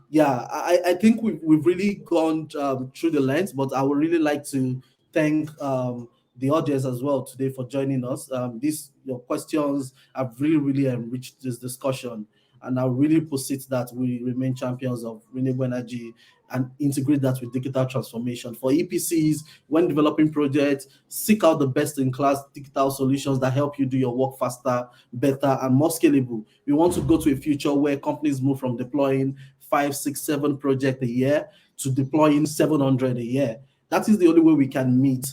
Yeah, I think we've really gone through the lens, but I would really like to thank the audience as well today for joining us. These your questions have really enriched this discussion, and I really posit that we remain champions of renewable energy and integrate that with digital transformation. For EPCs, when developing projects, seek out the best in class digital solutions that help you do your work faster, better, and more scalable. We want to go to a future where companies move from deploying 5, 6, 7 projects a year to deploying 700 a year. That is the only way we can meet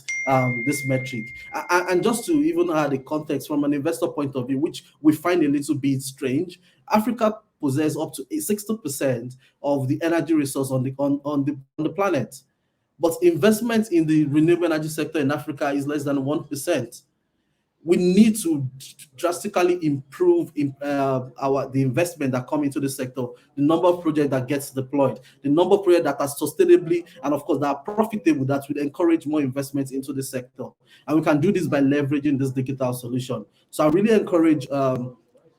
this metric. And just to even add a context from an investor point of view, which we find a little bit strange, Africa possesses up to 60% of the energy resource on the planet. But investment in the renewable energy sector in Africa is less than 1%. We need to drastically improve the investment that come into the sector, the number of projects that gets deployed, the number of projects that are sustainably and of course that are profitable, that will encourage more investments into the sector. And we can do this by leveraging this digital solution. So I really encourage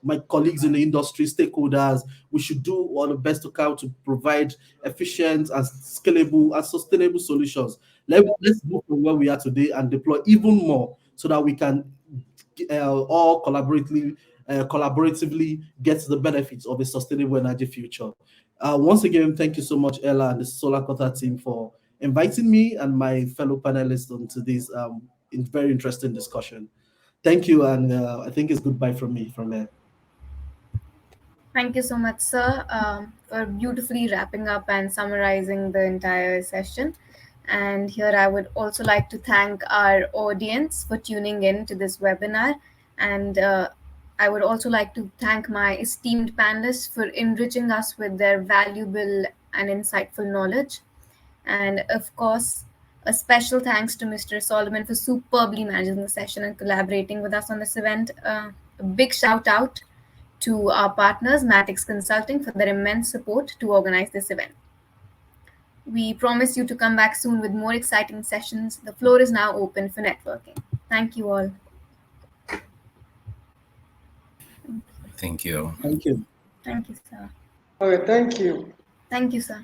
my colleagues in the industry, stakeholders, we should do all the best to can to provide efficient and scalable and sustainable solutions. Let's move from where we are today and deploy even more so that we can all collaboratively get the benefits of a sustainable energy future. Once again, thank you so much, Ella and the Solar Quarter team for inviting me and my fellow panelists onto this very interesting discussion. Thank you, and I think it's goodbye from me from there. Thank you so much, sir, for beautifully wrapping up and summarizing the entire session. And here I would also like to thank our audience for tuning in to this webinar. And I would also like to thank my esteemed panelists for enriching us with their valuable and insightful knowledge. And of course, a special thanks to Mr. Solomon for superbly managing the session and collaborating with us on this event. A big shout out to our partners, Matix Consulting, for their immense support to organize this event. We promise you to come back soon with more exciting sessions. The floor is now open for networking. Thank you all. Thank you. Thank you. Thank you, sir. Okay, thank you. Thank you, sir.